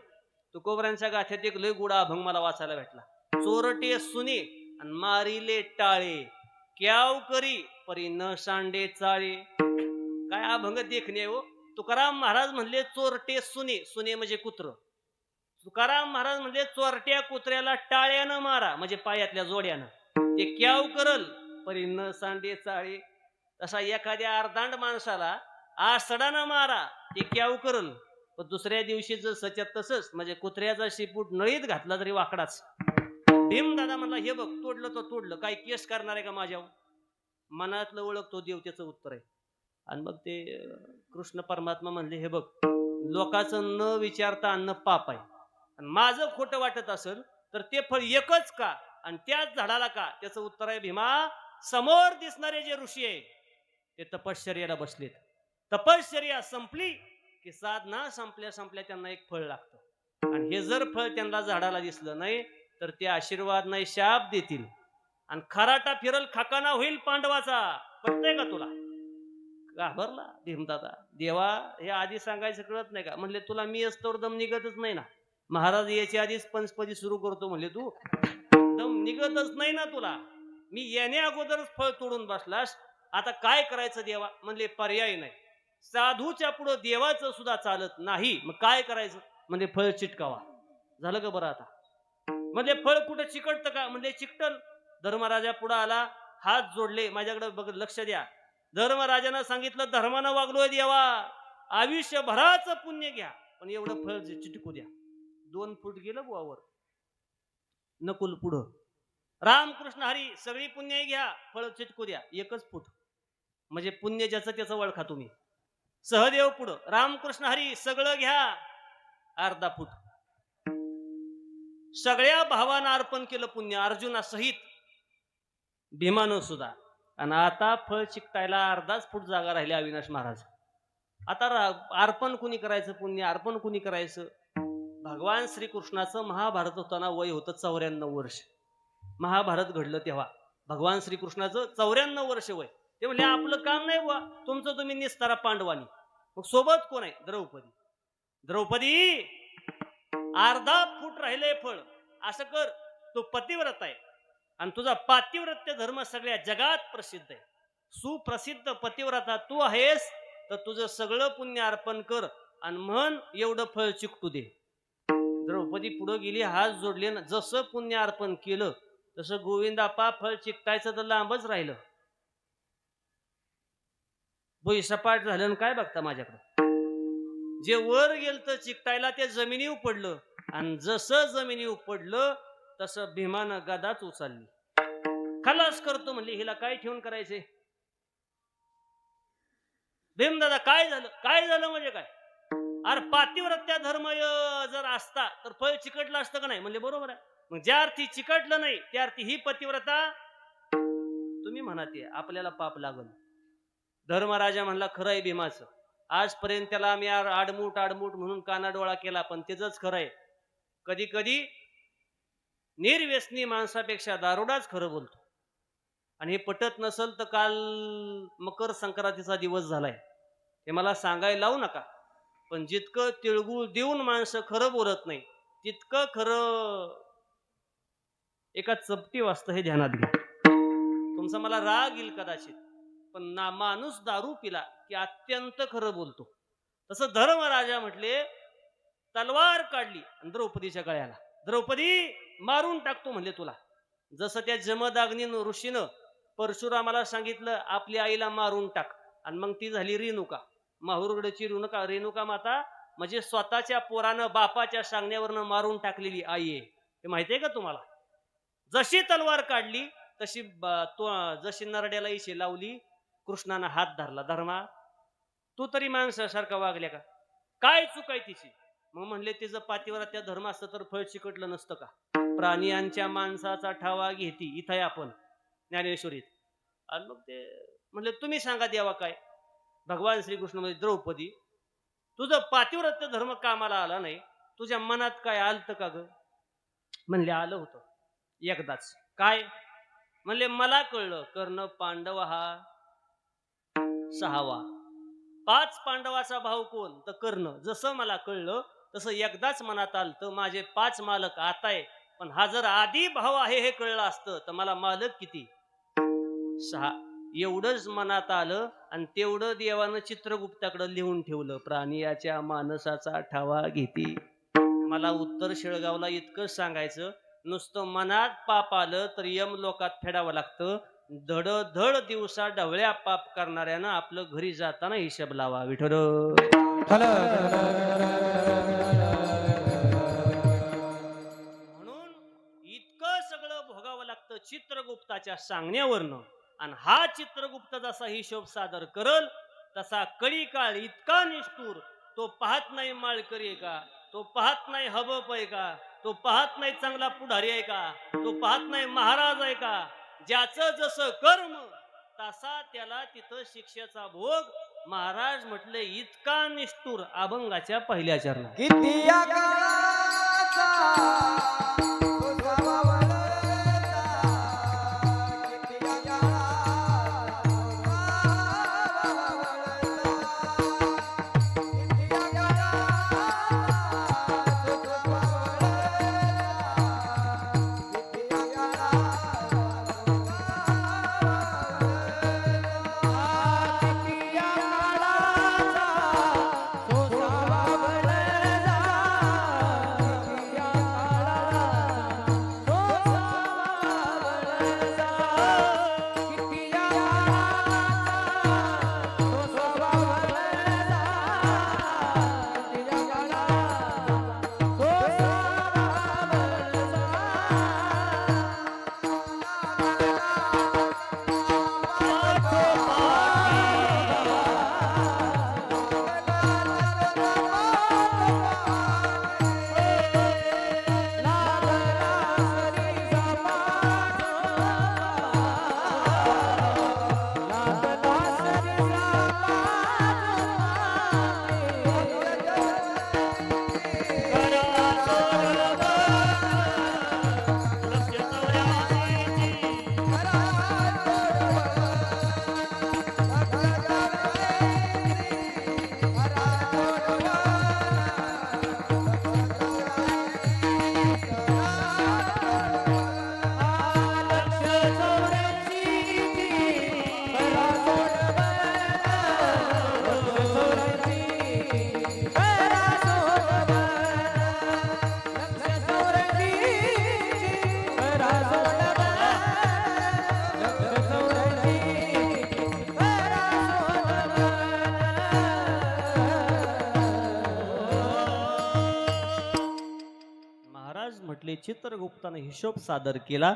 तुकोबरांच्या गाथ्यात एक लय गुडा अभंग मला वाचायला भेटला. चोरटे सुने आणि मारिले टाळे, क्याव करी परी न सांडे चाळे. काय अभंग देखणे हो. तुकाराम महाराज म्हणले चोरटे सुने. सुने म्हणजे कुत्र. तुकाराम महाराज म्हणले चोरट्या कुत्र्याला टाळ्यानं मारा, म्हणजे पायातल्या जोड्यानं. ते क्याव करल परी न सांडे चाळे. तसा एखाद्या अर्धांड माणसाला आसडानं मारा, ते क्याव करल. पण दुसऱ्या दिवशी जर सच्यात तसंच, म्हणजे कुत्र्याचा शिपूट नळीत घातला तरी वाकडाच. भीमदादा म्हणला, हे बघ तोडलं तर तोडलं, काय केस करणार आहे का माझ्यावर? मनातलं ओळखतो देव, त्याचं उत्तर आहे. आणि मग ते कृष्ण परमात्मा म्हणले, हे बघ, लोकांचं न विचारता अन्न पाप आहे. आणि माझं खोटं वाटत असेल तर ते फळ एकच का आणि त्याच झाडाला का? त्याचं उत्तर आहे भीमा, समोर दिसणारे जे ऋषी आहे ते तपश्चर्याला बसलेत. तपश्चर्या संपली की साधना संपल्या संपल्या त्यांना एक फळ लागतं, आणि हे जर फळ त्यांना झाडाला दिसलं नाही तर ते आशीर्वाद नाही शाप देतील, आणि खराटा फिरल खाकाना होईल पांडवाचा. पटतंय का तुला? घाबरला भीमदादा. देवा हे आधी सांगायचं कळत नाही का? म्हणले तुला मी असतोवर दम निघतच नाही ना. महाराज याच्या आधीच पंचपदी सुरू करतो म्हणले, तू दम निघतच नाही ना तुला. मी येण्या अगोदरच फळ तोडून बसलास, आता काय करायचं देवा? म्हणले पर्याय नाही, साधूच्या पुढं देवाचं सुद्धा चालत नाही. मग काय करायचं? म्हणजे फळ चिटकावा. झालं का बरं आता? म्हणजे फळ कुठं चिकटतं का? म्हणजे चिकटल. धर्मराजा पुढे आला, हात जोडले, माझ्याकडे बघ, लक्ष द्या. धर्मराजानं सांगितलं, धर्मानं वागलोय देवा, आयुष्यभराचं पुण्य घ्या, पण एवढं फळ चिटकू द्या. 2 फूट गेलं बुवावर. नकुल पुढं, रामकृष्ण हरी सगळी पुण्य घ्या, फळ चिटकू द्या 1 फूट. म्हणजे पुण्य ज्याचं त्याचं ओळखा तुम्ही. सहदेव पुढं, रामकृष्ण हरी सगळं घ्या, अर्धा फूट. सगळ्या भावांना अर्पण केलं पुण्य, अर्जुना सहित, भीमानं सुद्धा. आणि आता फळ चिकटायला अर्धाच फूट जागा राहिली अविनाश महाराज. आता अर्पण कुणी करायचं पुण्य? अर्पण कुणी करायचं? भगवान श्रीकृष्णाचं महाभारत होताना वय होतं 94 वर्ष. महाभारत घडलं तेव्हा भगवान श्रीकृष्णाचं 94 वर्ष वय. ते म्हणले आपलं काम नाही बुवा, तुमचं तुम्ही निस्तारा पांडवानी. मग सोबत कोण आहे? द्रौपदी. द्रौपदी अर्धा फूट राहिले फळ. असं कर, तो पतिव्रत आहे आणि तुझा पातिव्रत्य धर्म सगळ्या जगात प्रसिद्ध आहे. सुप्रसिद्ध पतिव्रता तू आहेस, तर तुझं सगळं पुण्य अर्पण कर आणि म्हण एवढं फळ चिकटू दे. द्रौपदी पुढे गेली, हात जोडले, जसं पुण्य अर्पण केलं तसं गोविंदापा फळ चिकटायचं तर लांबच राहिलं. बोई सपाट झालं. काय बघता माझ्याकडे? जे वर गेलं तर चिकटायला ते जमिनीवर पडलं, आणि जसं जमिनीवर पडलं तसं भीमानं गदाच उचलली. खलास करतो म्हणली. हिला काय ठेवून करायचे? भीमदादा काय झालं? काय झालं म्हणजे काय? अरे पातिव्रत्या धर्म जर असता तर फळ चिकटलं असतं का नाही? म्हणजे बरोबर आहे. मग ज्या अर्थी चिकटलं नाही त्या अर्थी ही पतिव्रता, तुम्ही म्हणा ते आपल्याला पाप लागल. धर्मराजा म्हणला खरं आहे भीमाचं. आजपर्यंत त्याला आम्ही आडमूट आडमूट म्हणून कानाडोळा केला, पण त्याच खरं आहे. कधी कधी निर्व्यसनी माणसापेक्षा दारुडाच खरं बोलतो. आणि हे पटत नसल तर काल मकर संक्रांतीचा दिवस झालाय, हे मला सांगायला लावू नका, पण जितकं तिळगुळ देऊन माणसं खरं बोलत नाही तितकं खरं एका चपटी वाजतं, हे ध्यानात घ्या. तुमचा मला राग येईल कदाचित, पण ना माणूस दारू पिला की अत्यंत खरं बोलतो. तसं धर्मराजा म्हटले, तलवार काढली आणि द्रौपदीच्या गळ्याला, द्रौपदी मारून टाकतो म्हणले तुला. जसं त्या जमदाग्नी ऋषीनं परशुरामाला सांगितलं आपली आईला मारून टाक, आणि मग ती झाली रेणुका, माहुरगडची रेणुका माता, म्हणजे स्वतःच्या पोरानं बापाच्या सांगण्यावरनं मारून टाकलेली आई आहे. हे माहितीये का तुम्हाला? जशी तलवार काढली तशी जशी नरड्याला इशे लावली, कृष्णानं हात धरला. धर्मा तू तरी माणसासारखा वागल्या का? काय चूक आहे तिची? मग म्हणले तिचं पातिव्रत्या धर्म असतं तर फळ चिकटलं नसतं का? प्राणियांच्या माणसाचा ठावा घेती, इथं आहे आपण ज्ञानेश्वरीत. आणि मग ते म्हणले तुम्ही सांगा देवा काय? भगवान श्रीकृष्ण म्हणजे द्रौपदी तुझं पातिव्रत्य धर्म कामाला आला नाही, तुझ्या मनात काय आलतं का ग? म्हणले आलं होतं एकदाच. काय? म्हणले मला कळलं कर्ण पांडव हा 6वा. 5 पांडवाचा भाऊ कोण? तर कर्ण. जसं मला कळलं तसं एकदाच मनात आलतं माझे 5 मालक आता आहे, पण हा जर आधी भाव आहे हे कळलं असतं तर मला मालक किती? 6. एवढंच मनात आलं आणि तेवढं देवानं चित्रगुप्ताकडे लिहून ठेवलं, प्राणियाच्या मानसाचा ठावा घेती. मला उत्तर शेळगावला इतकं सांगायचं, नुसतं मनात पाप आलं तर यम लोकात फेडावं लागतं. धड धड दिवसा ढवळ्या पाप करणाऱ्यानं आपलं घरी जाताना हिशोब लावा. विठ्ठल म्हणून इतकं सगळं भोगावं लागतं चित्रगुप्ताच्या सांगण्यावरनं. आणि हा चित्रगुप्त जसा हिशोब सादर करल तसा कळी काळ इतका निष्ठूर, तो पाहत नाही माळकरी का, तो पाहत नाही हबप आहे का, तो पाहत नाही चांगला पुढारी आहे का, तो पाहत नाही महाराज आहे का. ज्याचं जसं कर्म तसा त्याला तिथं शिक्षेचा भोग. महाराज म्हटले इतका निष्ठुर अभंगाच्या पहिल्या चरणात. किती या काळाचा तुझा वळसा, किती या काळाचा तुझा वळसा, किती या काळाचा तुझा वळसा, किती या महाराज म्हटले चित्रगुप्ताने हिशोब सादर केला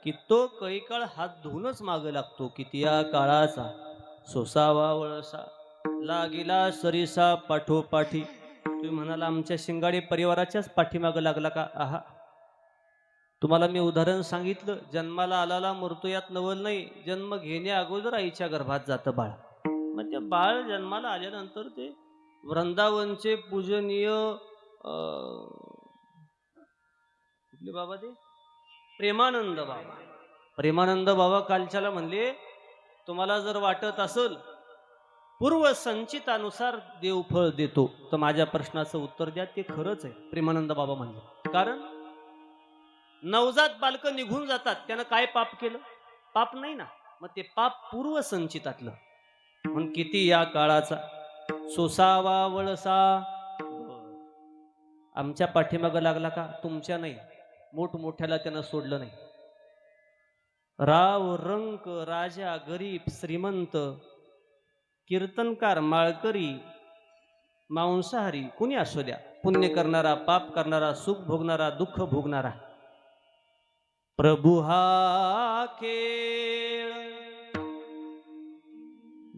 की तो कैकाळ हात धुवूनच माग लागतो. किती या काळाचा सोसावा वळसा, लागिला सरिसा पाठोपाठी. तुम्ही म्हणाला आमच्या शिंगाडे परिवाराच्याच पाठीमाग लागला का. आहा, तुम्हाला मी उदाहरण सांगितलं. जन्माला आलाला मृत्यू यात नवल नाही. जन्म घेण्या अगोदर आईच्या गर्भात जातं बाळ. मग ते बाळ जन्माला आल्यानंतर ते वृंदावनचे पूजनीय कुठले बाबा ते प्रेमानंद बाबा. प्रेमानंद बाबा कालच्याला म्हणले तुम्हाला जर वाटत असेल पूर्व संचितानुसार देव फळ देतो तर माझ्या प्रश्नाचं उत्तर द्या. ते खरंच आहे. प्रेमानंद बाबा म्हणले कारण नवजात बालकं निघून जातात. त्यानं काय पाप केलं. पाप नाही ना. मग ते पाप पूर्व संचितातलं. म्हणून किती या काळाचा सोसावा वळसा. आमच्या पाठीमागं लागला का. तुमच्या नाही. मोठमोठ्याला त्यानं सोडलं नाही. राव रंक राजा गरीब श्रीमंत कीर्तनकार माळकरी मांसाहारी कुणी असू द्या, पुण्य करणारा पाप करणारा सुख भोगणारा दुःख भोगणारा, प्रभू हा खेळ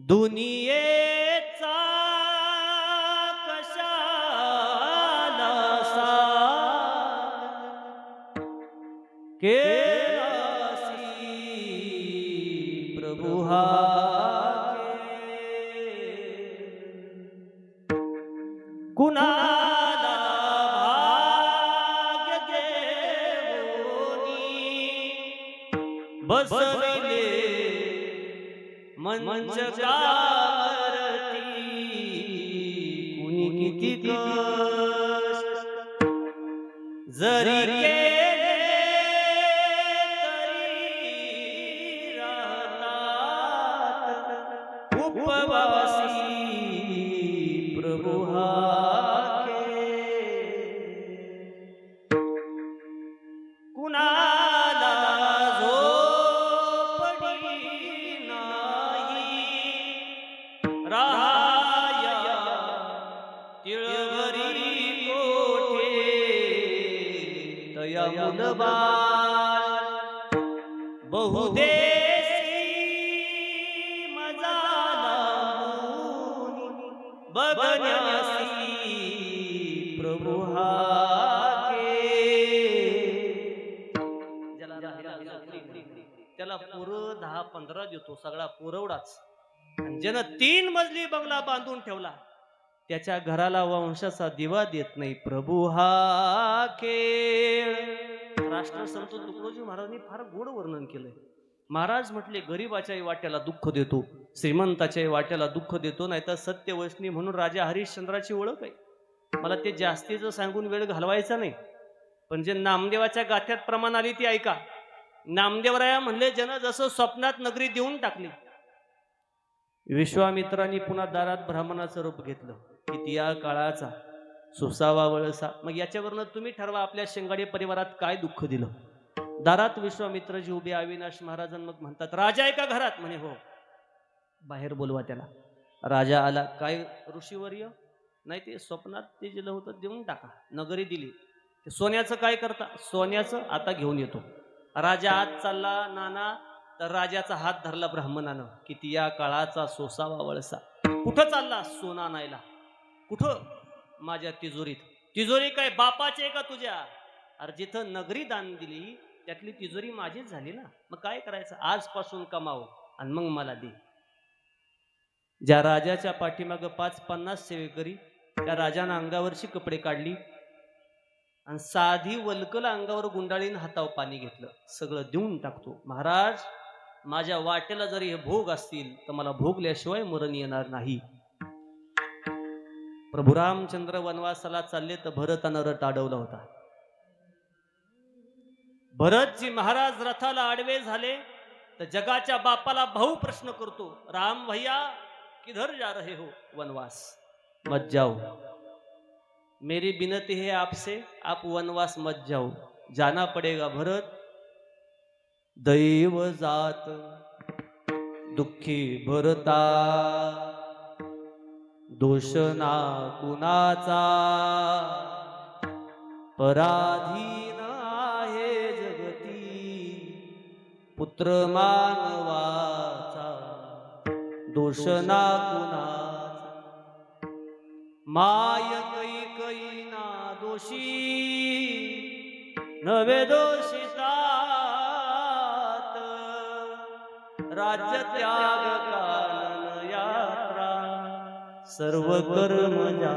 दुनियेचा कशाला केलासी प्रभू हा कुणाला भाग्य देवोनी बसविले मंचकारती कुणी किती कष्ट जरी केले तरी राहतात उपवासी प्रभू हा कुणाला झोपडी नाही राया तिळभरी कोठे तया मुलबाळ बहुदेशी मजाला बघण्यासी प्रभू हा त्याला पुरं 10-15 देतो, सगळा पुरवडाच. आणि ज्यानं 3 मजली बंगला बांधून ठेवला त्याच्या घराला वंशाचा दिवा देत नाही. प्रभू हा खेळ. राष्ट्रसंत तुकडोजी महाराजांनी फार गोड वर्णन केलंय. महाराज म्हटले, गरीबाच्याही वाट्याला दुःख देतो, श्रीमंताच्याही वाट्याला दुःख देतो, नाहीतर सत्यवसनी म्हणून राजा हरिश्चंद्राची ओळख आहे. मला ते जास्तीचं सांगून वेळ घालवायचा नाही, पण जे नामदेवाच्या गाथ्यात प्रमाण आली ती ऐका. नामदेवराया म्हणले, ज्यानं जसं स्वप्नात नगरी देऊन टाकली. विश्वामित्रांनी पुन्हा दारात ब्राह्मणाचं रूप घेतलं. किती या काळाचा सुसावा वळसा. मग याच्यावरनं तुम्ही ठरवा आपल्या शेंगाडे परिवारात काय दुःख दिलं. दारात विश्वामित्रजी उभे. अविनाश महाराजां मग म्हणतात, राजा आहे का घरात? म्हणे हो. बाहेर बोलवा त्याला. राजा आला. काय ऋषीवर्य? नाही, ते स्वप्नात ते दिलं होतं देऊन टाका. नगरी दिली. ते सोन्याचं काय करता? सोन्याचं आता घेऊन येतो. राजा आत चालला. नाना, तर राजाचा हात धरला ब्राह्मणानं. किती या काळाचा सोसावा वळसा. कुठं चालला? सोना आणायला. कुठं? माझ्या तिजोरीत. तिजोरी काय बापाची आहे का तुझ्या? अरे जिथं नगरी दान दिली त्यातली तिजोरी माझीच झाली ना. मग काय करायचं? आजपासून कमाव आणि मग मला दे. ज्या राजाच्या पाठीमागं 5-50 सेवेकरी, त्या राजानं अंगावरची कपडे काढली आणि साधी वल्कल अंगावर गुंडाळीन हातावर पाणी घेतलं. सगळं देऊन टाकतो. महाराज, माझ्या वाटेला जरी हे भोग असतील तर मला भोगल्याशिवाय मरण येणार नाही. प्रभू रामचंद्र वनवासाला चालले तर भरतानं रथ अडवला होता. भरतजी महाराज रथाला आडवे झाले तर जगाच्या बापाला भाऊ प्रश्न करतो, राम भैया किधर जा रहे हो? वनवास. मत जाओ. मेरी विनती है आपसे, आप वनवास मत जाओ, जाना पड़ेगा भरत. दैव जात दुःखी भरता, दोष ना कुणाचा, पराधीन आहे जगती, पुत्र मानवाचा, दोष ना कुणाचा. माय कैकई ना दोषी, नवे दोषितात, राज्य त्याग कानन यात्रा, सर्व कर्म जा.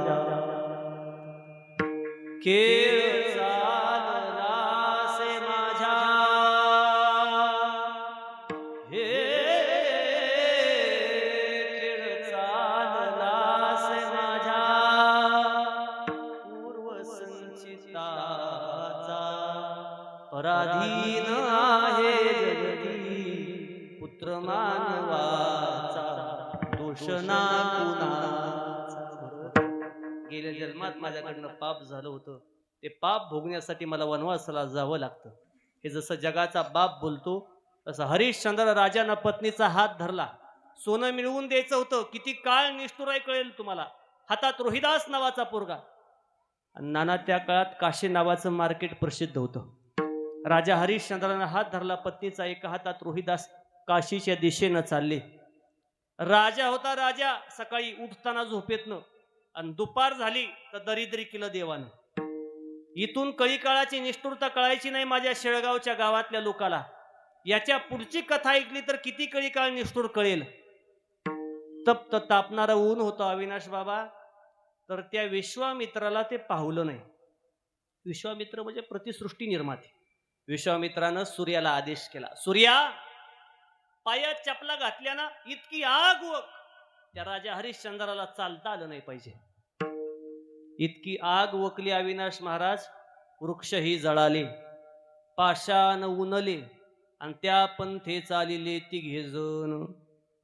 खेळ चालनासे माझ्या, हे खेळ चालनासे माझ्या, पूर्वसंचिताचा, पराधीन आहे जगती, पुत्र मानवाचा, दोष ना कुणाचा. गेल्या जन्मात माझ्याकडनं पाप झालं होतं, ते पाप भोगण्यासाठी मला वनवासाला जावं लागतं. हे जसं जगाचा बाप बोलतो तसं हरिश्चंद्र राजानं पत्नीचा हात धरला. सोनं मिळवून द्यायचं होतं. किती काळ निष्ठुर आहे कळेल तुम्हाला. हातात रोहिदास नावाचा पोरगा. नाना, त्या काळात काशी नावाचं मार्केट प्रसिद्ध होतं. राजा हरिश्चंद्रानं हात धरला पत्नीचा. एका हातात रोहिदास काशीच्या दिशेनं चालले. राजा होता राजा. सकाळी उठताना झोपेतनं आणि दुपार झाली तर दरिद्री केलं देवानं. इथून कळी काळाची निष्ठुरता कळायची नाही माझ्या शेळगावच्या गावातल्या लोकाला. याच्या पुढची कथा ऐकली तर किती कळी काळ निष्ठुर कळेल. तप्त तापणारं ऊन होतं अविनाश बाबा. तर त्या विश्वामित्राला ते पाहुलं नाही. विश्वामित्र म्हणजे प्रतिसृष्टी निर्माते. विश्वामित्रानं सूर्याला आदेश केला, सूर्या, पायात चपला घातल्या ना इतकी आग वक. त्या राजा हरिश्चंद्राला चालता आलं नाही पाहिजे. इतकी आग वकली अविनाश महाराज. वृक्षही जळाले, पाषाण उनले आणि त्या पंथे चालिले तिघे जण.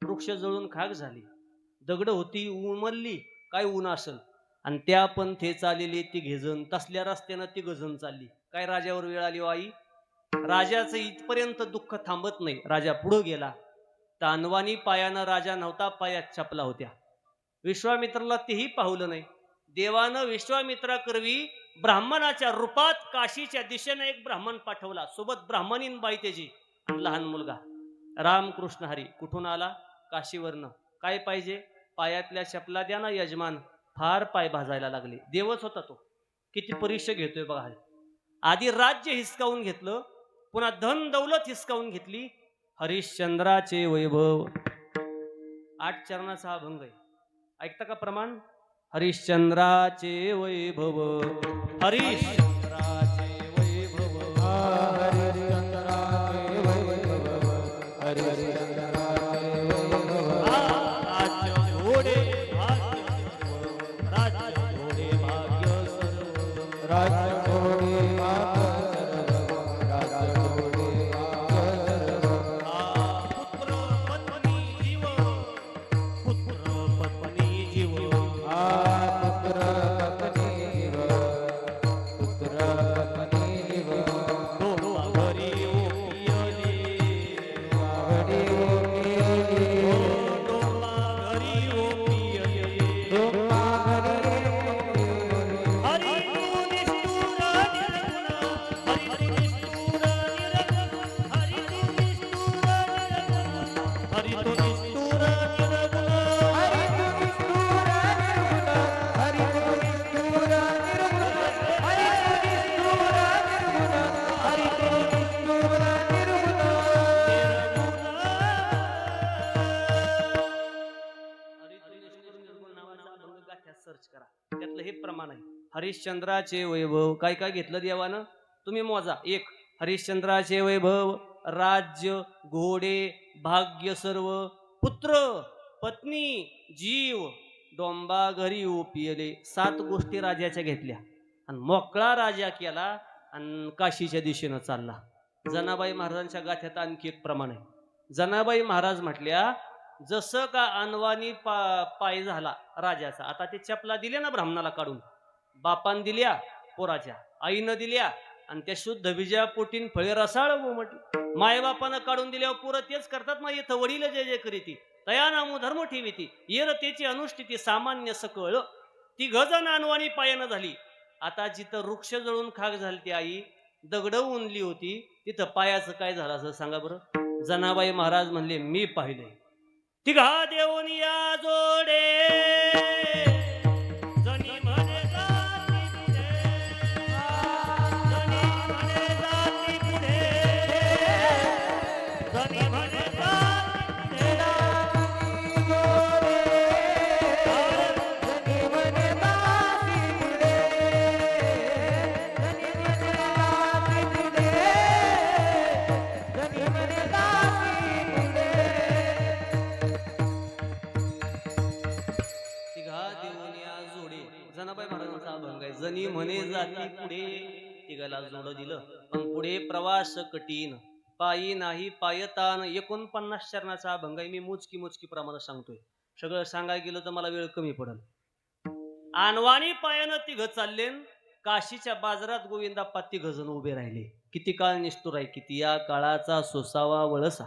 वृक्ष जळून खाक झाली, दगड होती उमलली, काय ऊन असल, आणि त्या पंथे चाललेले तिघे जण. तसल्या रस्त्यानं तिघ जण चालली. काय राजावर वेळ आली आई. राजाचं इथपर्यंत दुःख थांबत नाही. राजा पुढे गेला. तानवानी पायानं राजा नव्हता, पायात चपला होत्या. विश्वामित्राला तेही पाहुलं नाही. देवानं विश्वामित्राकरवी ब्राह्मणाच्या रूपात काशीच्या दिशेनं एक ब्राह्मण पाठवला. सोबत ब्राह्मणीन बाई त्याची आणि लहान मुलगा. रामकृष्ण हरी. कुठून आला? काशीवरनं. काय पाहिजे? पायातल्या चपला द्या ना यजमान. फार पाय भाजायला लागले. देवच होता तो. किती परीक्षा घेतोय बघा. आधी राज्य हिसकावून घेतलं, पुन्हा धन दौलत हिसकावून घेतली, हरिश्चंद्राचे वैभव. 8 चरणाचा हा भंग आहे. ऐकता का प्रमाण? हरिश्चंद्राचे वैभव, हरिश्चंद्राचे वैभव, हरिश्चंद्राचे वैभव, हरिश्चंद्राचे वैभव. राज्य घोडे भाग्य सर्व, राज्य घोडे भाग्य सर्व, राज्य घोडे भाग्य सर्व, राज्य घोडे भाग्य सर्व. पुत्र पत्नी जीव, पुत्र पत्नी जीव, पुत्र पत्नी जीव, पुत्र पत्नी जीव. घरी ओपियले, घडी ओपियली, घरी ओपियले, डोंबा घडी ओपियली. हरी तू निष्ठुर निर्गुण, हरी तू निष्ठुर निर्गुण, हरी तू निष्ठुर निर्गुण, हरी तू निष्ठुर निर्गुण. हरी तू निष्ठुर निर्गुण, हरी तू निष्ठुर निर्गुण, हरी तू निष्ठुर निर्गुण, हरी तू निष्ठुर निर्गुण. सर्च करा, त्यातलं हे प्रमाण आहे. हरिश्चंद्राचे वैभव काय काय घेतलं देवानं तुम्ही मोजा. 1 हरिश्चंद्राचे वैभव, राज्य घोडे भाग्य सर्व, पुत्र पत्नी जीव, डोंबा घरी ओपियले. 7 गोष्टी राजाच्या घेतल्या आणि मोकळा राजा केला आणि काशीच्या दिशेनं चालला. जनाबाई महाराजांच्या गाथ्यात आणखी एक प्रमाण आहे. जनाबाई महाराज म्हटल्या, जसं का अनवाणी पाय झाला राजाचा. आता ते चपला दिल्या ना ब्राह्मणाला काढून, बापान दिल्या पोराच्या, आईनं दिल्या आणि त्या शुद्ध बीजा पोटीन फळे रसाळ म्हटली. मायबापानं काढून दिल्यावर पोरं तेच करतात. मग इथं वडील जय जय करीती, तया नामू धर्म ठेवीती, येर त्याची अनुष्ठिती सामान्य सकळ. ती गजन अनवाणी पायानं झाली. आता जिथं वृक्ष जळून खाक झाली ती आई, दगड उनली होती, तिथं पायाचं काय झालं असं सांगा बरं. जनाबाई महाराज म्हणले, मी पाहिले. तिघा देवनिया जोडे, जनी म्हणे जाती पुढे, जनी म्हणे जाती पुढे, जनी म्हणे जाती पुढे. जनी म्हणे दासी पुढे, जनी म्हणे दासी पुढे, जनी म्हणे दासी पुढे. तिघा देवनिया जोडे, जनाबाई महाराजांचा अभंग आहे. जनी म्हणे जाती पुढे, तिघाला जोड दिलं. पण पुढे प्रवास कठीण, पायी नाही पायतान. 49 चरणाचा अभंग आहे. मी मोजकी प्रमाणात सांगतोय. सगळं सांगायला गेलं तर मला वेळ कमी पडेल. अनवाणी पायानं तिघ चालले. काशीच्या बाजारात गोविंदाप्पा तिघजण उभे राहिले. किती काळ निष्ठुर आहे, किती या काळाचा सोसावा वळसा.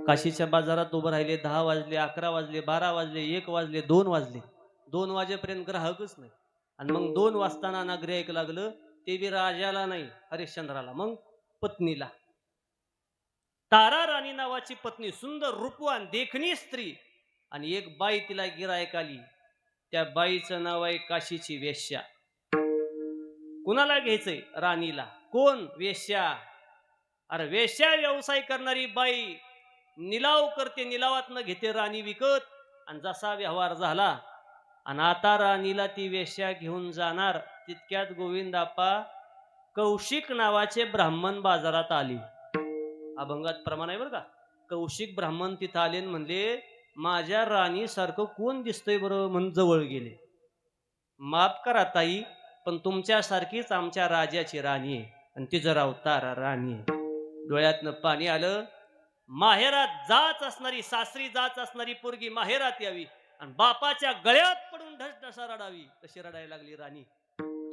काशीच्या बाजारात उभे राहिले. 10 वाजले, 11 वाजले, 12 वाजले, 1 वाजले, 2 वाजले. 2 वाजेपर्यंत ग्राहकच नाही. आणि मग 2 वाजताना ना गिऱ्हाईक लागलं. ते बी राजाला नाही, हरिश्चंद्राला, मग पत्नीला. तारा राणी नावाची पत्नी, सुंदर रूपवान देखणी स्त्री. आणि एक बाई तिला गिऱ्हाईक आली. त्या बाईचं नाव आहे काशीची वेश्या. कुणाला घ्यायचंय? राणीला. कोण? वेश्या. अरे वेश्या व्यवसाय करणारी बाई निलाव करते, निलावातनं घेते राणी विकत. आणि जसा व्यवहार झाला आणि आता राणीला ती वेश्या घेऊन जाणार, तितक्यात गोविंदाप्पा कौशिक नावाचे ब्राह्मण बाजारात आले. अभंगात प्रमाण आहे बरं का. कौशिक ब्राह्मण तिथं आले म्हणले, माझ्या राणी सारखं कोण दिसतंय बरं? म्हणून जवळ गेले. माफ करा ताई, पण तुमच्यासारखीच आमच्या राजाची राणी आहे आणि तिचं राव तारा राणी आहे. डोळ्यातनं पाणी आलं. माहेरात जाच असणारी, सासरी जाच असणारी पोरगी माहेरात यावी आणि बापाच्या गळ्यात पडून ढसढसा रडावी, तशी रडायला लागली राणी.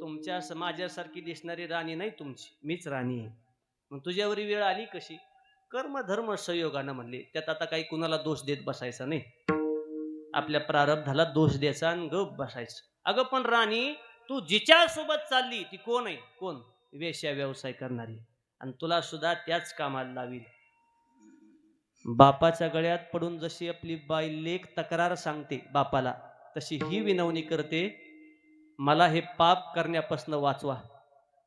तुमच्या माझ्यासारखी दिसणारी राणी नाही तुमची, मीच राणी आहे. मग तुझ्यावरी वेळ आली कशी? कर्म धर्म संयोगानं म्हणले. त्यात आता काही कुणाला दोष देत बसायचा नाही. आपल्या प्रारब्धाला दोष द्यायचा आणि गप बसायचं. अगं पण राणी, तू जिच्या सोबत चालली ती कोण आहे? कोण? वेश्या व्यवसाय करणारी. आणि तुला सुद्धा त्याच कामाला लावील. बापाच्या गळ्यात पडून जशी आपली बाई लेक तक्रार सांगते बापाला, तशी ही विनवणी करते, मला हे पाप करण्यापासून वाचवा.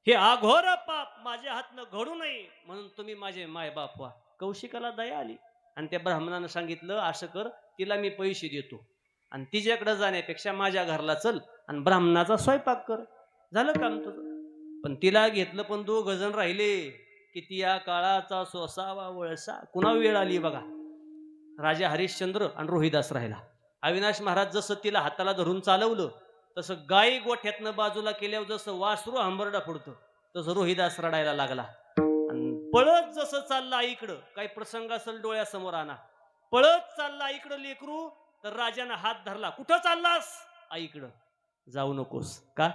हे अघोर पाप माझ्या हातनं घडू नये म्हणून तुम्ही माझे माय बाप व्हा. कौशिकाला दया आली. आणि त्या ब्राह्मणानं सांगितलं असं कर, तिला मी पैसे देतो आणि तिच्याकडे जाण्यापेक्षा माझ्या घरला चल आणि ब्राह्मणाचा स्वयंपाक कर, झालं काम तुझं. पण तिला घेतलं, पण 2 जण राहिले. किती या काळाचा सोसावा वळसा, कुणा वेळ आली बघा. राजा हरिश्चंद्र आणि रोहिदास राहिला. अविनाश महाराज जसं तिला हाताला धरून चालवलं, तसं गाई गोठ्यातनं बाजूला केल्यावर जसं वासरू हंबरडा फोडतं, तसं रोहिदास रडायला लागला. आणि पळत जसं चालला आईकडं, काही प्रसंग असेल डोळ्यासमोर आणा, पळत चालला आईकडं लेकरू, तर राजानं हात धरला. कुठं चाललास? आईकडं. जाऊ नकोस. का?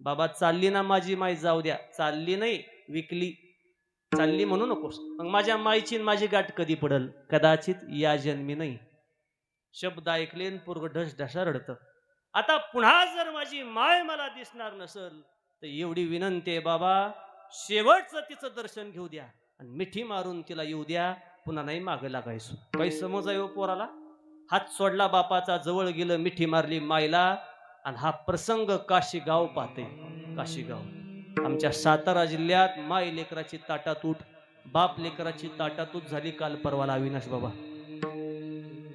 बाबा चालली ना माझी माई, जाऊ द्या. चालली नाही, विकली. चालली म्हणू नकोस. मग माझ्या माईची माझी गाठ कधी पडल? कदाचित या जन्मी नाही. शब्द ऐकलेन पोरग ढसढसा रडतं. आता पुन्हा जर माझी माय मला दिसणार नसल, तर एवढी विनंती आहे बाबा, शेवटचं तिचं दर्शन घेऊ द्या आणि मिठी मारून तिला येऊ द्या, पुन्हा नाही मागे लागायचो. काही समज आहे हो पोराला? हात सोडला बापाचा, जवळ गेलं, मिठी मारली मायला. आणि हा प्रसंग काशीगाव पाहते. काशीगाव आमच्या सातारा जिल्ह्यात माय लेकराची ताटातूट, बाप लेकराची ताटातूट झाली काल परवाला. अविनाश बाबा,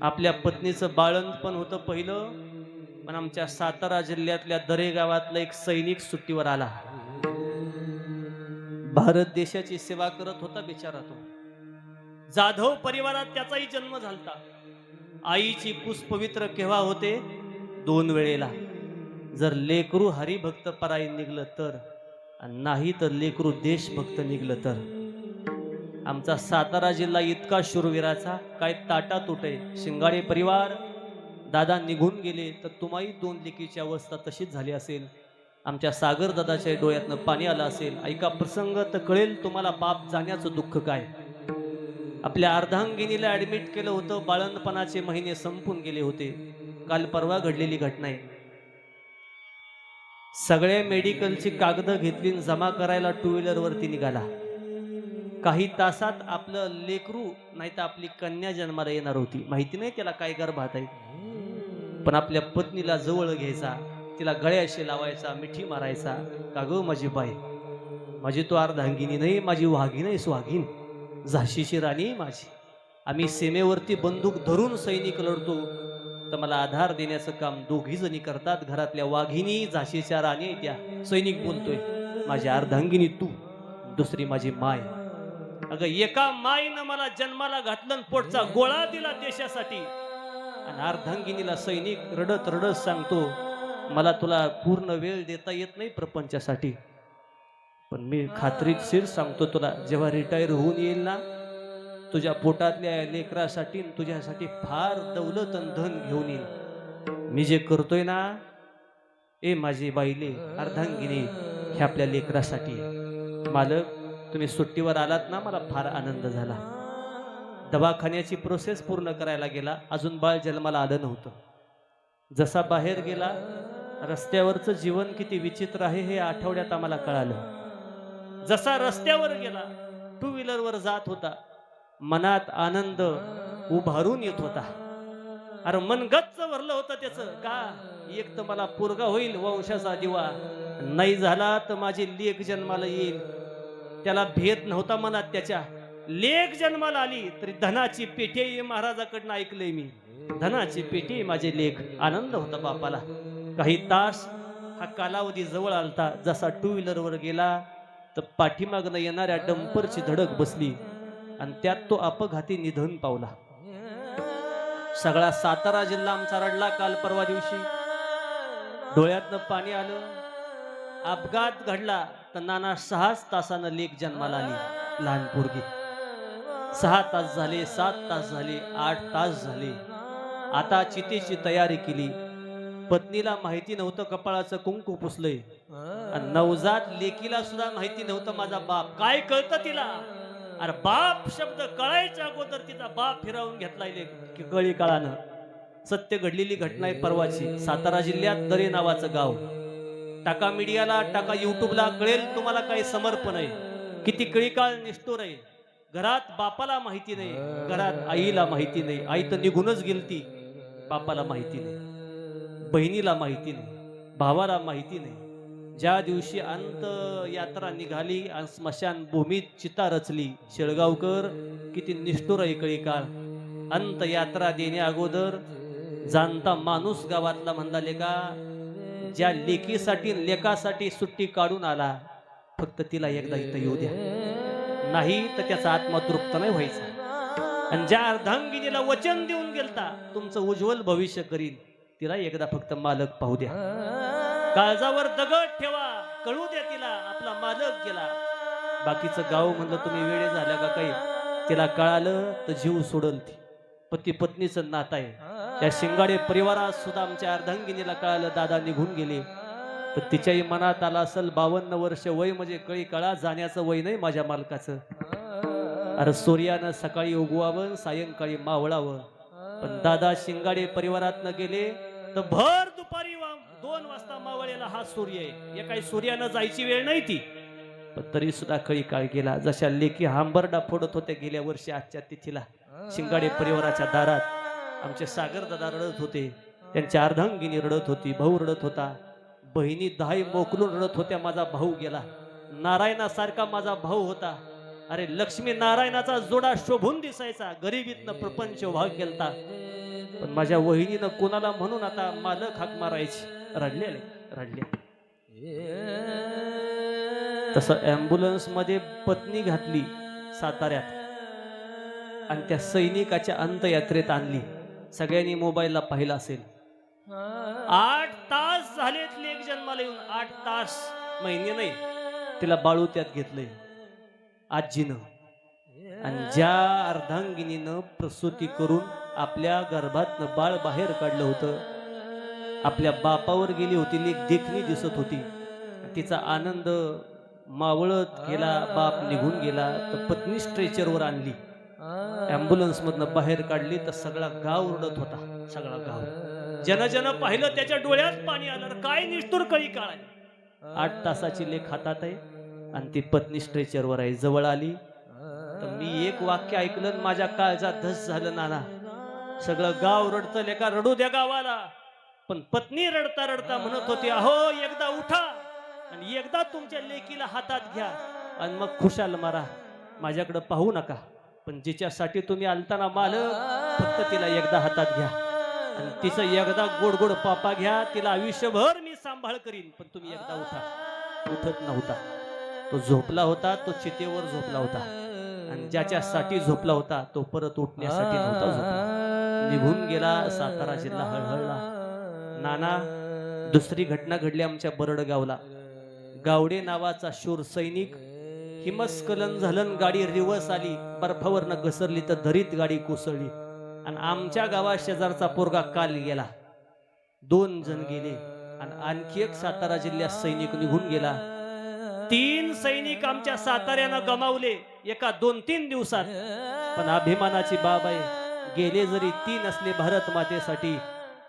आपल्या पत्नीचं बाळंत पण होतं पहिलं, पण आमच्या सातारा जिल्ह्यातल्या दरे गावातला एक सैनिक सुट्टीवर आला. भारत देशाची सेवा करत होता बिचारा तो. जाधव परिवारात त्याचाही जन्म झालता. आईची पुष्पवित्र केव्हा होते? 2 वेळेला. जर लेकरू हरिभक्त पराई निघलं तर, नाही तर लेकरू देशभक्त निघलं तर. आमचा सातारा जिल्हा इतका शूरवीराचा, काय ताटातूट आहे. शिंगाडे परिवार दादा निघून गेले तर तुम्हाही 2 लेकीची अवस्था तशीच झाली असेल. आमच्या सागर दादाच्या डोळ्यातनं पाणी आलं असेल. ऐका प्रसंग तर कळेल तुम्हाला बाप जाण्याचं दुःख काय. आपल्या अर्धांगिनीला ऍडमिट केलं होतं. बाळंतपणाचे महिने संपून गेले होते. काल परवा घडलेली घटना आहे. सगळ्या मेडिकलची कागद घेतली, जमा करायला 2 व्हीलर वरती निघाला. काही तासात आपलं लेकरू नाही तर आपली कन्या जन्माला येणार होती. माहिती नाही त्याला काय गर्भात आहे, पण आपल्या पत्नीला जवळ घ्यायचा, तिला गळ्याशी लावायचा, मिठी मारायचा. का गं माझी बाई, माझी तो अर्धांगिनी नाही, माझी वाघीण आहे, स्वाघीन, झाशीची राणी माझी. आम्ही सीमेवरती बंदूक धरून सैनिक लढतो, तर मला आधार देण्याचं काम 2घी जणी करतात. घरातल्या वाघिनी झाशीच्या राणी आहे त्या. सैनिक बोलतोय, माझी अर्धांगिनी तू, दुसरी माझी माय. अगं एका माईनं मला जन्माला घातलं, पोटचा गोळा दिला देशासाठी, आणि अर्धांगिनीला सैनिक रडत रडत सांगतो, मला तुला पूर्ण वेळ देता येत नाही प्रपंचासाठी, पण मी खात्रीशीर सांगतो तुला, जेव्हा रिटायर होऊन येईल ना, तुझ्या पोटातल्या लेकरासाठी तुझ्यासाठी फार दौलत आणि धन घेऊन येईल. मी जे करतोय ना, ए माझी बाईले अर्धांगिनी, हे आपल्या लेकरासाठी. मालक, तुम्ही सुट्टीवर आलात ना, मला फार आनंद झाला. दवाखान्याची प्रोसेस पूर्ण करायला गेला, अजून बाळ जन्माला आलं नव्हतं. जसा बाहेर गेला, रस्त्यावरचं जीवन किती विचित्र आहे हे आठवड्यात आम्हाला कळालं. जसा रस्त्यावर गेला, 2 व्हीलरवर जात होता, मनात आनंद उभारून येत होता. अरे मन गच्च भरलं होतं त्याचं. का? एक तर मला पोरगा होईल, वंशाचा दिवा, नाही झाला तर माझी लेक जन्माला येईल. त्याला भेद नव्हता मनात त्याच्या. लेक जन्माला आली तरी धनाची पेटी आहे, महाराजाकडनं ऐकलंय मी, धनाची पेटी माझे लेख. आनंद होता बापाला. काही तास हा कालावधी जवळ आलता. जसा 2 व्हीलरवर गेला तर पाठीमागनं येणाऱ्या डंपरची धडक बसली आणि त्यात तो अपघाती निधन पावला. सगळा सातारा जिल्हा आमचा रडला काल परवा दिवशी. डोळ्यातनं पाणी आलं. अपघात घडला तर नाना 6 तासानं लेक जन्माला आली, लहान पोरगी. 6 तास झाले, 7 तास झाले, 8 तास झाले. आता चितेची तयारी केली. पत्नीला माहिती नव्हतं कपाळाचं कुंकू पुसलंय, आणि नवजात लेकीला सुद्धा माहिती नव्हतं माझा बाप. काय कळतं तिला? अरे बाप शब्द कळायच्या अगोदर तिचा बाप फिरावून घेतलाय कळी काळानं. सत्य घडलेली घटना आहे परवाची. सातारा जिल्ह्यात दरे नावाचं गाव. टाका मीडियाला, टाका युट्यूबला, कळेल तुम्हाला काही समर्पण आहे. किती कळीकाळ निष्ठुर आहे. घरात बापाला माहिती नाही, घरात आईला माहिती नाही. आई तर निघूनच गेलती, बापाला माहिती नाही, बहिणीला माहिती नाही, भावाला माहिती नाही. ज्या दिवशी अंत यात्रा निघाली आणि स्मशान भूमीत चिता रचली, शेळगावकर किती निष्ठुर ऐकळी काळ. अंत यात्रा देण्या अगोदर जाणता माणूस गावातला म्हणला, का ज्या लेकीसाठी लेकासाठी सुट्टी काढून आला, फक्त तिला एकदा इथं येऊ द्या, नाही तर त्याचा आत्मा तृप्त नाही व्हायचा. आणि ज्या अर्धांगिनीला वचन देऊन गेलता तुमचं उज्ज्वल भविष्य करीन, तिला एकदा फक्त मालक पाहू द्या. काळजावर दगड ठेवा, कळू द्या तिला आपला मालक गेला. बाकीचं गाव म्हणलं तुम्ही वेळे झाल्या का काही, तिला कळालं तर जीव सोडल. ती पती पत्नीचं नातं आहे. त्या शिंगाडे परिवारात सुद्धा आमच्या अर्धांगिनीला कळालं दादा निघून गेले, तर तिच्याही मनात आला असेल 52 वर्ष वय म्हणजे कळी कळा जाण्याचं वय नाही माझ्या मालकाचं. अरे सूर्यानं सकाळी उगवावं सायंकाळी मावळावं, पण दादा शिंगाडे परिवारात न गेले तर भर दुपारी 2 वाजता मावळेला हा सूर्य आहे. या काही सूर्यानं जायची वेळ नाही ती, पण तरी सुद्धा कळी काळ गेला. जशा लेकी हांबरडा फोडत होते गेल्या वर्षी आजच्या तिथीला शिंगाडे परिवाराच्या दारात आमचे सागर दादा रडत होते, त्यांच्या अर्धांगिनी रडत होती, भाऊ रडत होता, बहिणी 10 मोकलून रडत होत्या, माझा भाऊ गेला. नारायणासारखा माझा भाऊ होता. अरे लक्ष्मी नारायणाचा जोडा शोभून दिसायचा, गरिबीतनं प्रपंच भाग गेलता, पण माझ्या वहिनीनं कोणाला म्हणून आता मालक हाक मारायची. रडले. तसं ॲम्ब्युलन्स मध्ये पत्नी घातली साताऱ्यात आणि त्या सैनिकाच्या अंतयात्रेत आणली. सगळ्यांनी मोबाईलला पाहिलं असेल. 8 तास झालेत लेक जन्माला येऊन, 8 तास, महिने नाही. तिला बाळू त्यात घेतलंय आजीनं. आणि ज्या अर्धांगिनीनं प्रसूती करून आपल्या गर्भातनं बाळ बाहेर काढलं होतं, आपल्या बापावर गेली होती, लेक देखणी दिसत होती, तिचा आनंद मावळत गेला. बाप निघून गेला तर पत्नी स्ट्रेचरवर आणली, ॲम्ब्युलन्स मधनं बाहेर काढली तर सगळा गाव रडत होता. सगळा गाव जन पाहिलं त्याच्या डोळ्यात पाणी आलं. काय निष्ठुर कळी काळ आहे. 8 तासाची लेक हातात आहे आणि ती पत्नी स्ट्रेचरवर आहे. जवळ आली तर मी एक वाक्य ऐकलं, माझ्या काळजात धस झालं. नाना सगळं गाव रडतं, लेका रडू द्या गावाला, पण पत्नी रडता रडता म्हणत होती, अहो एकदा उठा आणि एकदा तुमच्या लेकीला हातात घ्या आणि मग खुशाल मारा, माझ्याकडे पाहू नका, पण जिच्यासाठी तुम्ही आलताना मालक फक्त तिला एकदा हातात घ्या आणि तिचं एकदा गोड गोड पापा घ्या, तिला आयुष्यभर मी सांभाळ करीन, पण तुम्ही एकदा उठा. उठत नव्हता. तो झोपला होता, तो चितेवर झोपला होता आणि ज्याच्यासाठी झोपला होता तो परत उठण्यासाठी नव्हता झोपला. निघून गेला. सातारा जिल्हा हळहळला. नाना दुसरी घटना घडली आमच्या बरडगावला. गावडे नावाचा शूर सैनिक, हिमस्खलन झालं, गाडी रिवर्स आली, बर्फावरनं घसरली तर दरीत गाडी कोसळली आणि आमच्या गावात शेजारचा पोरगा काल गेला. 2 जण गेले आणि आणखी एक सातारा जिल्ह्यात सैनिक निघून गेला. 3 सैनिक आमच्या साताऱ्यानं गमावले एका 2-3 दिवसात. पण अभिमानाची बाब आहे, गेले जरी 3 असले भारत मातेसाठी,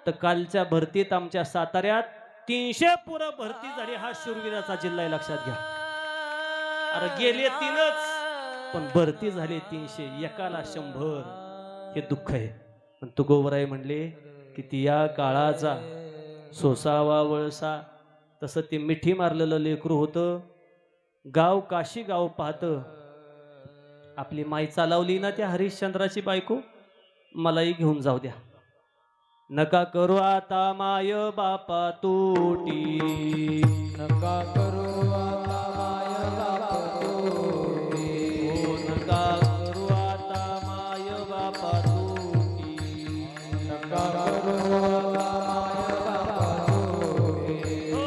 तर कालच्या भरतीत आमच्या साताऱ्यात 300 पोरं भरती झाली. हा शूरवीराचा जिल्हा आहे, लक्षात घ्या. अरे गेले 3च पण भरती झाले 300, एकाला 100. हे दुःख आहे. पण तुकोबराय म्हणले की या काळाचा सोसावा वळसा. तसं ते मिठी मारलेलं लेकरू होतं. गाव काशी गाव पाहत. आपली माई चालवली ना त्या हरिश्चंद्राची बायको, मलाही घेऊन जाऊ द्या. नका करू आता माय बापा तोटी, नका करू आता माय बापा तोटी, नका करू आता माय बापा तोटी, नका करू आता माय बापा तोटी. ओ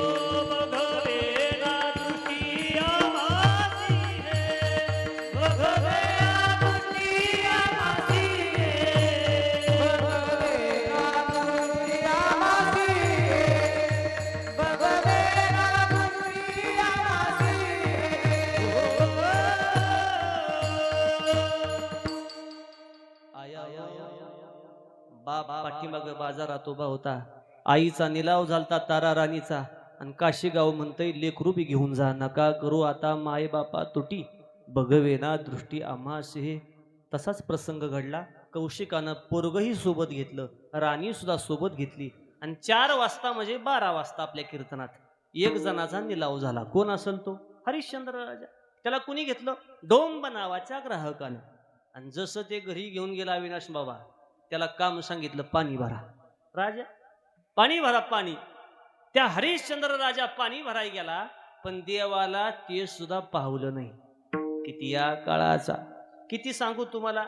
बघवेना दृष्टी आम्हासी रे, बघवेना दृष्टी आम्हासी रे, बघवेना दृष्टी आम्हासी रे, बघवेना दृष्टी आम्हासी बाप पाठीमाग बाजारात उभा होता. आईचा निलाव झालता तारा राणीचा आणि काशीगाव म्हणतय लेकरू बी घेऊन जा. नका करू आता माय बापा तुटी, बघवेना दृष्टी आम्हासी. तसाच प्रसंग घडला. कौशिकानं पोरगही सोबत घेतलं, राणी सुद्धा सोबत घेतली आणि 4 वाजता म्हणजे 12 वाजता आपल्या कीर्तनात एक जणाचा निलाव झाला. कोण असेल तो? हरिश्चंद्र राजा. त्याला कुणी घेतलं? डोंब नावाच्या ग्राहकानं. आणि जसं ते घरी घेऊन गेला अविनाश बाबा, त्याला काम सांगितलं, पाणी भरा. राजा पाणी भरा, पाणी. त्या हरिश्चंद्र राजा पाणी भराय गेला, पण देवाला ते सुद्धा पाहवलं नाही. किती या काळाचा, किती सांगू तुम्हाला,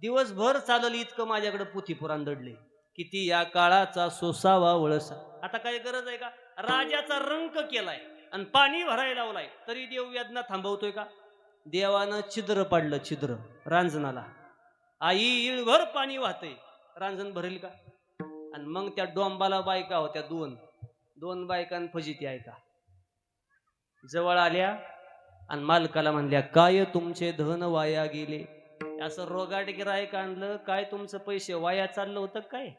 दिवसभर चाललं इतकं माझ्याकडे पुथीपुराण दडले. किती या काळाचा सोसावा वळसा. आता काय गरज आहे का? राजाचा रंक केलाय आणि पाणी भरायला लावलाय, तरी देव वेदना थांबवतोय का? देवानं छिद्र पाडलं, छिद्र रांजणाला. आई इळभर पाणी वाहतंय, रांजण भरेल का? आणि मग त्या डोंबाला बायका होत्या, दोन बायकां फजिती ऐका. जवळ आल्या आणि मालकाला म्हणल्या, काय तुमचे धन वाया गेले? असं रोगाट गिरायक आणलं काय, तुमचं पैसे वाया चाललं होतं काय?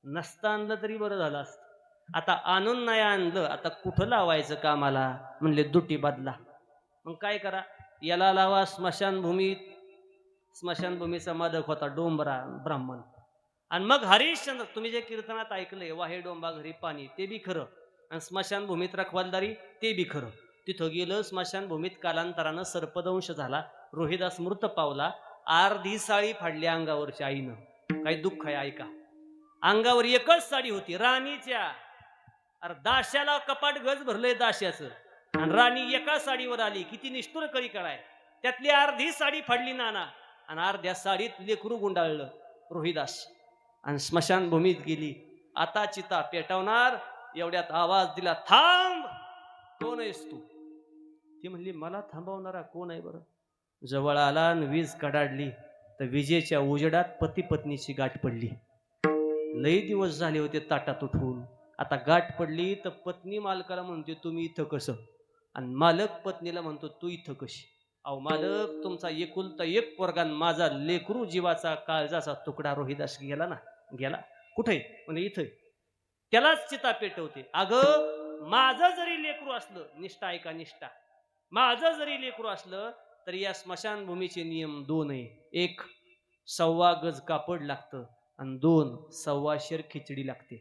नसतं आणलं तरी बरं झालं असतं. आता आणून नाही आणलं, आता कुठं लावायचं कामाला? म्हणले दुटी बदला. मग काय करा? याला लावा स्मशानभूमीत. स्मशानभूमीचा मालक होता डोंबरा ब्राह्मण. आणि मग हरिश्चंद्र, तुम्ही जे कीर्तनात ऐकलंय, वाहे डोंबा घरी पाणी, ते बी खरं. आणि स्मशानभूमीत रखवालदारी, ते बी खरं. तिथं गेलं स्मशानभूमीत, कालांतरानं सर्पदंश झाला, रोहिदास मृत पावला. अर्धी साडी फाडली अंगावरच्या आईनं. काही दुःख आहे ऐका. अंगावर एकच साडी होती राणीच्या. अरे दाश्याला कपाट गज भरलंय दाश्याचं, आणि राणी एका साडीवर आली. किती निष्ठुर कळी कळाय. त्यातली अर्धी साडी फाडली नाना, आणि अर्ध्या साडीत लेकरू गुंडाळलं रोहिदास, आणि स्मशानभूमीत गेली. आता चिता पेटवणार एवढ्यात आवाज दिला, थांब, कोण आहेस तू? ती म्हणली, मला थांबवणारा कोण आहे बरं? जवळ आला आणि वीज कडाडली, तर विजेच्या उजेडात पती पत्नीची गाठ पडली. लई दिवस झाले होते ताटात उठून, आता गाठ पडली. तर पत्नी मालकाला म्हणते, तुम्ही इथं कसं? आणि मालक पत्नीला म्हणतो, तू इथं कशी? अहो मालक, तुमचा एकुलता एक पोरगा, माझा लेकरू जीवाचा काळजाचा तुकडा रोहिदास गेला ना. गेला कुठे? म्हणजे इथं. त्यालाच चिता पेटवते. अगं, माझं जरी लेकरू असलं, निष्ठा ऐका, निष्ठा, माझं जरी लेकरू असलं तर या स्मशानभूमीचे नियम दोन आहे. एक, 1.25 गज कापड लागतं, आणि 2, 1.25 शेर खिचडी लागते.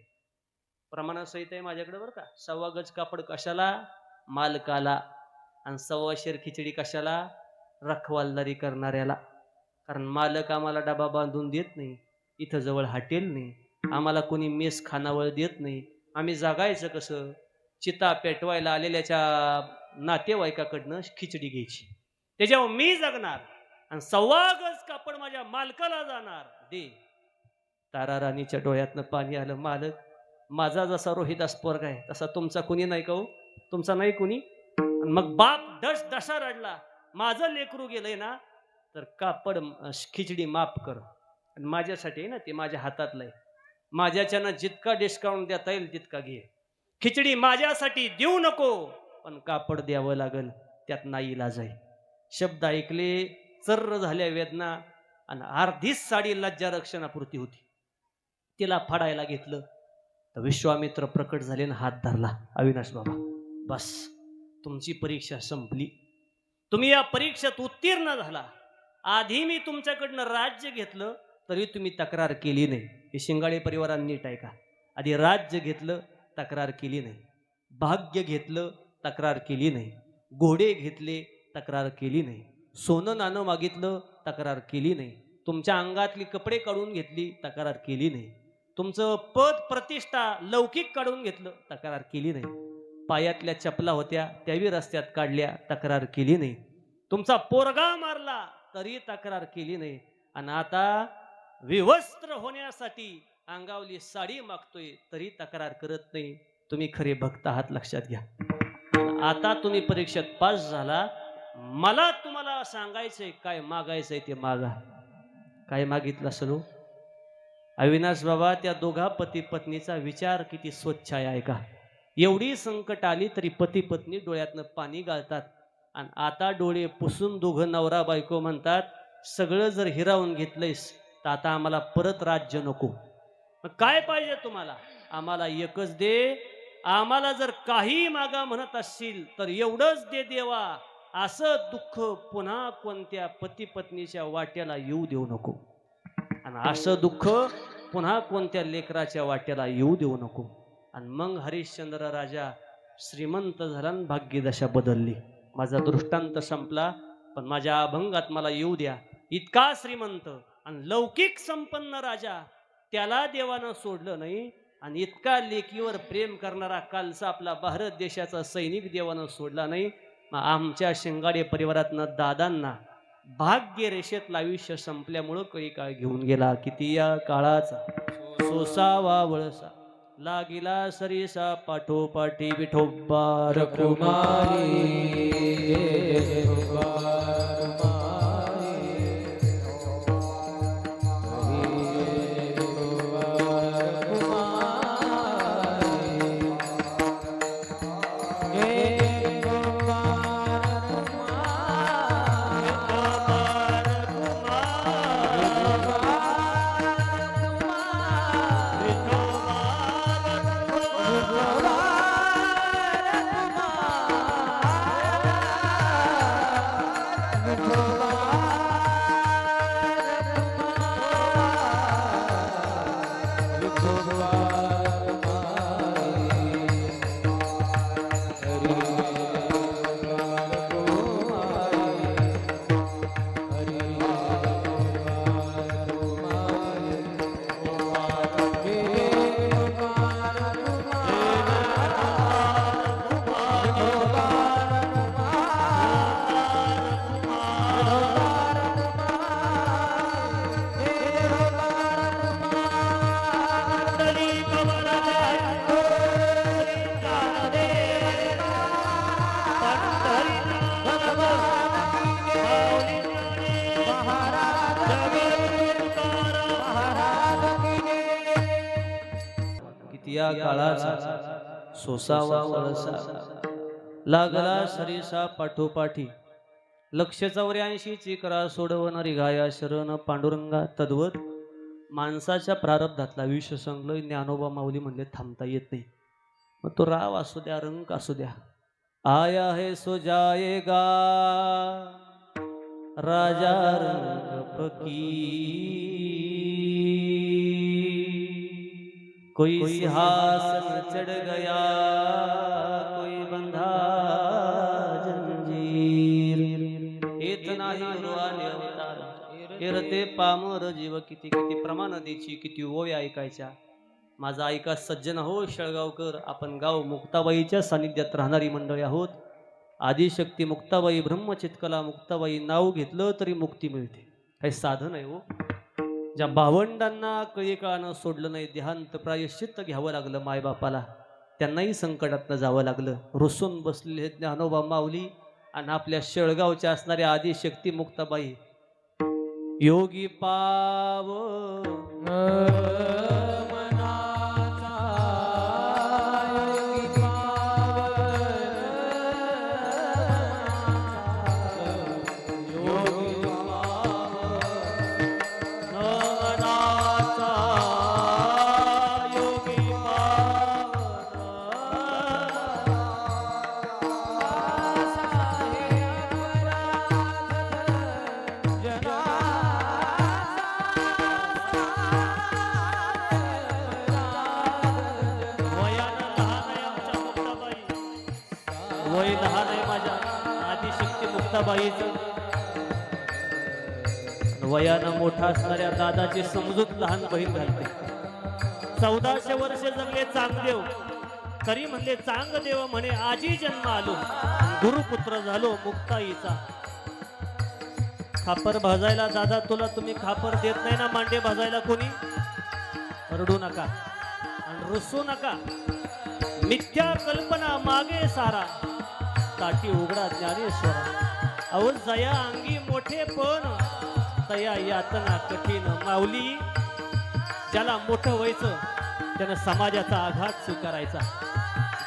प्रमाणासहित आहे माझ्याकडे बरं का. 1.25 गज कापड कशाला? मालकाला. आणि 1.25 शेर खिचडी कशाला? रखवालदारी करणाऱ्याला. कारण मालक आम्हाला डबा बांधून देत नाही, इथं जवळ हॉटेल नाही, आम्हाला कोणी मेस खानावळ देत नाही. आम्ही जगायचं कसं? चिता पेटवायला आलेल्याच्या नातेवाईकाकडनं खिचडी घ्यायची, त्याच्यावर मी जगणार, आणि 1.25 गज कापड माझ्या मालकाला जाणार. दे. तारा राणीच्या डोळ्यातनं पाणी आलं. मालक, माझा जसा रोहिदास पोरगा आहे तसा तुमचा कुणी नाही का हो? तुमचा नाही कुणी? मग बाप दशा रडला, माझं लेकरू गेलंय ना, तर कापड खिचडी माफ कर. आणि माझ्यासाठी आहे ना, ते माझ्या हातातलं आहे. माझ्याच्यानं जितका डिस्काउंट देता येईल तितका घे. खिचडी माझ्यासाठी देऊ नको, पण कापड द्यावं लागल, त्यात नाही इलाज आहे. शब्द ऐकले, चर्र झाल्या वेदना, आणि अर्धीच साडी लज्जा रक्षणापुरती होती. तिला फाडायला घेतलं तर विश्वामित्र प्रकट झाले आणि हात धरला. अविनाश बाबा, बस, तुमची परीक्षा संपली. तुम्ही या परीक्षेत उत्तीर्ण झाला. आधी मी तुमच्याकडनं राज्य घेतलं तरी तुम्ही तक्रार केली नाही. हे शिंगाळे परिवारांनी नीट आहे का? आधी राज्य घेतलं, तक्रार केली नाही. भाग्य घेतलं, तक्रार केली नाही. घोडे घेतले, तक्रार केली नाही. सोनं नाणं मागितलं, तक्रार केली नाही. तुमच्या अंगातली कपडे काढून घेतली, तक्रार केली नाही. तुमचं पद प्रतिष्ठा लौकिक काढून घेतलं, तक्रार केली नाही. पायातल्या चपला होत्या त्याही रस्त्यात काढल्या, तक्रार केली नाही. तुमचा पोरगा मारला तरी तक्रार केली नाही. आणि आता विवस्त्र होण्यासाठी अंगावली साडी मागतोय तरी तक्रार करत नाही. तुम्ही खरे भक्त आहात, लक्षात घ्या. आता तुम्ही परीक्षेत पास झाला. मला तुम्हाला सांगायचंय, काय मागायचंय ते मागा. काय मागितलं असेल? अविनाश बाबा, त्या दोघा पती पत्नीचा विचार किती स्वच्छ आहे का? एवढी संकट आली तरी पती पत्नी डोळ्यातनं पाणी गाळतात. आणि आता डोळे पुसून दोघं नवरा बायको म्हणतात, सगळं जर हिरावून घेतलंयस तर आता आम्हाला परत राज्य नको. मग काय पाहिजे तुम्हाला? आम्हाला एकच दे. आम्हाला जर काही मागा म्हणत असशील तर एवढंच दे देवा. असं दुःख पुन्हा कोणत्या पती पत्नीच्या वाट्याला येऊ देऊ नको. आणि असं दुःख पुन्हा कोणत्या लेकराच्या वाट्याला येऊ देऊ नको. आणि मग हरिश्चंद्र राजा श्रीमंत झाला आणि भाग्यदशा बदलली. माझा दृष्टांत संपला, पण माझ्या अभंगात मला येऊ द्या. इतका श्रीमंत आणि लौकिक संपन्न राजा, त्याला देवानं सोडलं नाही. आणि इतका लेकीवर प्रेम करणारा कालचा आपला भारत देशाचा सैनिक देवानं सोडला नाही. मग आमच्या शिंगाडे परिवारातनं दादांना भाग्य रेषेतलं आयुष्य संपल्यामुळं काही काळ घेऊन गेला. किती या काळाचा सोसावा वळसा, लागिला सरीसा पाठोपाठी विठोबा रखुमाई. या काळाचा सोसावा वळसा, लागला सरीसा पाठोपाठी. 184 करा सोडवणारी गाया शरण पांडुरंगा. तद्वत माणसाच्या प्रारब्धातला विष संगल ज्ञानोबा माऊली म्हणजे थांबता येत नाही. मग तो राव असू द्या, रंग असू द्या, आया है सो जाएगा राजा रंग फकीर. कोई सिंहासन चढ़ गया, कोई बंधा जंजीर. इतना ही उरवाले अवतार एरते पामर जीव. किती किती प्रमाण द्यायची, किती ओव्या ऐकायच्या. माझा ऐका सज्जन हो शेळगावकर, आपण गाव मुक्ताबाईच्या सानिध्यात राहणारी मंडळी आहोत. आदिशक्ती मुक्ताबाई, ब्रह्मचितकला मुक्ताबाई नाव घेतलं तरी मुक्ती मिळते. हे साधन आहे हो. ज्या भावंडांना कळी काळानं सोडलं नाही, देहांत प्रायश्चित्त घ्यावं लागलं मायबापाला, त्यांनाही संकटातनं जावं लागलं. रुसून बसलेले ज्ञानोबा माऊली आणि आपल्या शेळगावच्या असणाऱ्या आदिशक्ती मुक्ताबाई. योगी पाव वय लहान आहे माझ्या आदिशक्ती मुक्ताबाईचं. वयानं मोठा असणाऱ्या दादाची समजूत लहान बहीण घालते. 1400 वर्ष जगले चांगदेव, तरी म्हणले चांगदेव म्हणे आजी जन्म आलो, गुरुपुत्र झालो मुक्ताईचा. खापर भाजायला दादा तुला तुम्ही खापर देत नाही ना मांडे भाजायला कोणी. रडू नका आणि रुसू नका. मिथ्या कल्पना मागे सारा, ताटी उघडा ज्ञानेश्वरा. अहो जया अंगी मोठे पण तया यातना कठीण. माऊली, ज्याला मोठं व्हायचं त्यानं समाजाचा आघात स्वीकारायचा.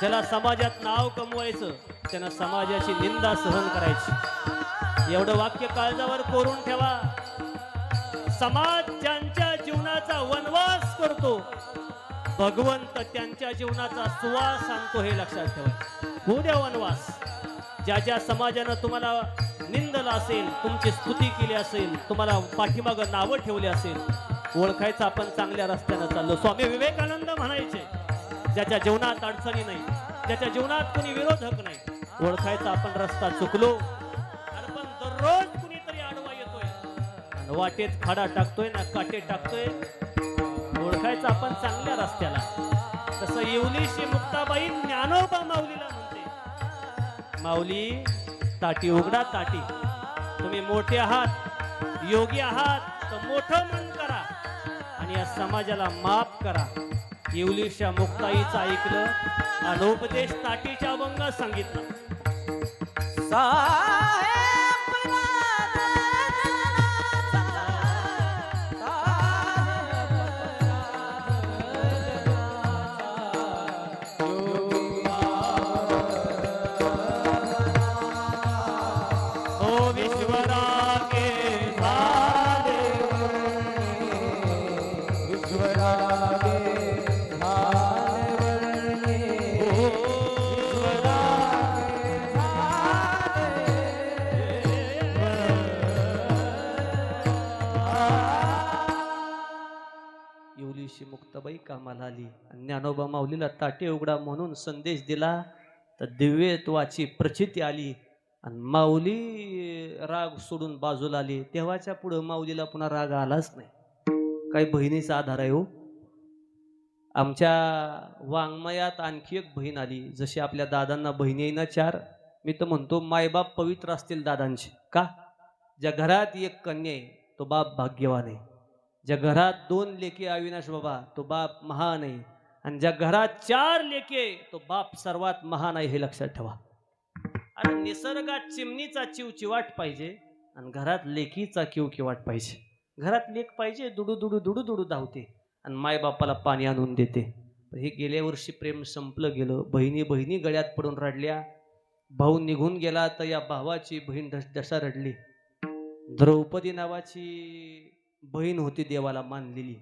ज्याला समाजात नाव कमवायचं त्यानं समाजाची निंदा सहन करायची. एवढं वाक्य काळजावर कोरून ठेवा. समाज ज्यांच्या जीवनाचा वनवास करतो, भगवंत त्यांच्या जीवनाचा सुवास आणतो, हे लक्षात ठेवा. होऊ द्या वनवास. ज्या ज्या समाजानं तुम्हाला निंदलं असेल, तुमची स्तुती केली असेल, तुम्हाला पाठीमागं नावं ठेवली असेल, ओळखायचं आपण चांगल्या रस्त्यानं चाललो. स्वामी विवेकानंद म्हणायचे, ज्याच्या जीवनात अडचणी नाही ज्याच्या जीवनात कोणी विरोधक नाही, ओळखायचा आपण रस्ता चुकलो आणि पण दररोज कुणीतरी आडवा येतोय आणि वाटेत खडा टाकतोय ना काटे टाकतोय, ओळखायचं आपण चांगल्या रस्त्याला. तसं येवलीशी मुक्ताबाई ज्ञानोबा माऊलीला म्हणते, माऊली ताटी उघडा ताटी, तुम्ही मोठे आहात, योगी आहात तर मोठं मन करा आणि या समाजाला माफ करा. येवलीच्या मुक्ताईचं ऐकलं आणि उपदेश ताटीच्या अभंगात सांगितलं. ओ विश्वरागे झाले, विश्वरागे झाले वर्णे, येवलीशी मुक्ताबाई कामाला आली आणि ज्ञानोबा माऊलीला ताटे उघडा म्हणून संदेश दिला तर दिव्यत्वाची प्रचिती आली आणि माऊली राग सोडून बाजूला आली. तेव्हाच्या पुढं माऊलीला पुन्हा राग आलाच नाही. काही बहिणीचा आधार आहे हो. आमच्या वाङ्मयात आणखी एक बहीण आली. जशी आपल्या दादांना बहिणी आहे ना 4, मी तर म्हणतो मायबाप पवित्र असतील दादांचे. का? ज्या घरात एक कन्या आहे तो बाप भाग्यवान आहे. ज्या घरात 2 लेकी अविनाश बाबा तो बाप महान आहे. आणि ज्या घरात 4 लेके तो बाप सर्वात महान आहे, हे लक्षात ठेवा. आणि निसर्गात चिमणीचा चिवचिवाट पाहिजे आणि घरात लेकीचा किवकिवाट पाहिजे. घरात लेक पाहिजे, दुडू दुडू दुडू दुडू धावते आणि मायबापाला पाणी आणून देते. हे गेल्या वर्षी प्रेम संपलं गेलं. बहिणी बहिणी गळ्यात पडून रडल्या. भाऊ निघून गेला तर या भावाची बहीण दशा रडली. द्रौपदी नावाची बहीण होती देवाला मानलेली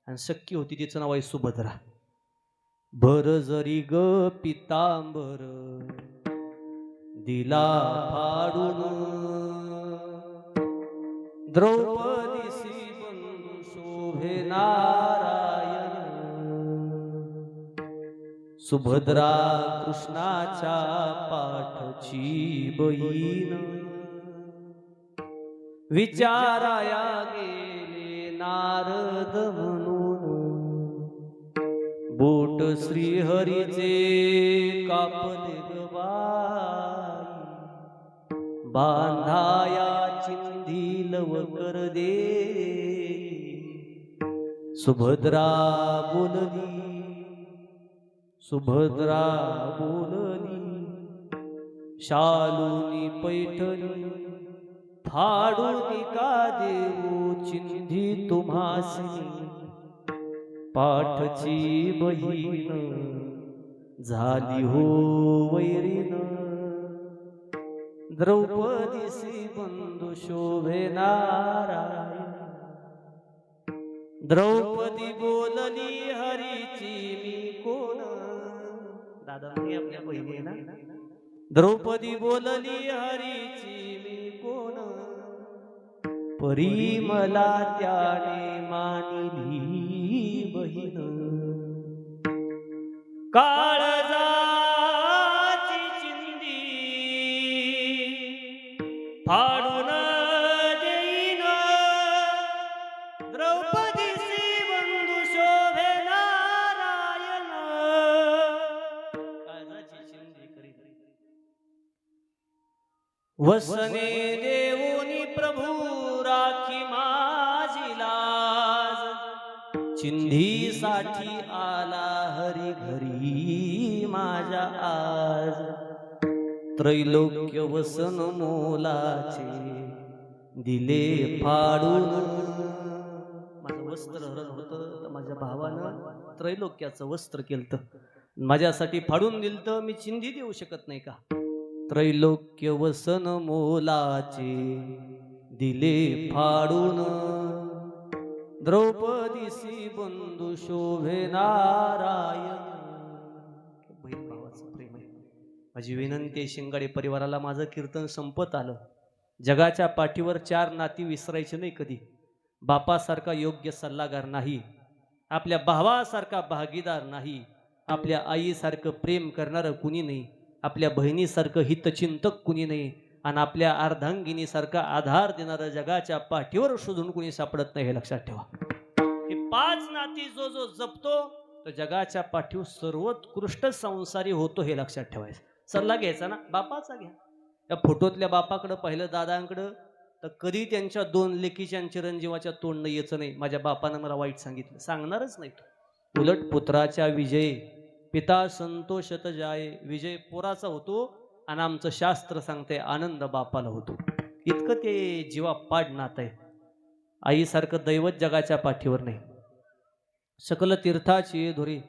आणि सख्खी होती, तिचं नाव आहे सुभद्रा. भर जरी ग पितांबर दिला फाडून, द्रौपदीसी बंधू शोभे नारायण. सुभद्रा कृष्णाच्या पाठची बहीण, विचाराया गेले नारद म्हणून. बोट श्रीहरीचे कापले गबाई, बांधाया चिंधी लवकर दे. सुभद्रा बोलली, सुभद्रा बोलली, शालूनी पैठणी फाडून का देऊ चिंधी तुम्हासी. पाठची बहीण झाली हो वैरीन, द्रौपदीसी बंधू शोभे नारायण. द्रौपदी बोलली हरीची मी कोण. दादा मी आपल्या बहिणी ना. द्रौपदी बोलली हरीची मी कोण, परी मला त्याने मानिली बहीण. काळजाची चिंधी फाडून देईन, द्रौपदीसी बंधू शोभे नारायण. काळजाची चिंधी करीन वसने देऊनी प्रभू राखी माझी लाज. चिंधीसाठी आला हरी घरी माझ्या आज. त्रैलोक्य वसन मोलाचे दिले फाडून. माझं वस्त्र हरण होतं तर माझ्या भावानं त्रैलोक्याचं वस्त्र केलं, माझ्यासाठी फाडून दिलं तर मी चिंधी देऊ शकत नाही का. त्रैलोक्य वसन मोलाचे दिले फाडून, द्रौपदीसी बंधू शोभे नारायण. बहीण भावाचं प्रेम आहे. माझी विनंती आहे शिंगाडे परिवाराला, माझं कीर्तन संपत आलं. जगाच्या पाठीवर 4 नाती विसरायचे नाही कधी. बापासारखा योग्य सल्लागार नाही, आपल्या भावासारखा भागीदार नाही, आपल्या आईसारखं प्रेम करणारं कुणी नाही, आपल्या बहिणीसारखं हितचिंतक कुणी नाही, आणि आपल्या अर्धांगिनीसारखा आधार देणारं जगाच्या पाठीवर शोधून कुणी सापडत नाही, हे लक्षात ठेवा. हे 5 नाती जो जो जपतो तो जगाच्या पाठीवर सर्वोत्कृष्ट संसारी होतो, हे लक्षात ठेवायचं. सल्ला घ्यायचा ना बापाचा घ्या. त्या फोटोतल्या बापाकडं पाहिलं, दादांकडं, तर कधी त्यांच्या 2 लेकीच्या आणि चिरंजीवाच्या तोंडनं यायचं नाही, माझ्या बापानं मला वाईट सांगितलं, सांगणारच नाही तो. उलट पुत्राच्या विजयी पिता संतोषत जाये, विजय पोराचा होतो आणि आमचं शास्त्र सांगते आनंद बापाला होतो. इतकं ते जीवा पाड नात आहे. आईसारखं दैवत जगाच्या पाठीवर नाही. सकल तीर्थाची धुरी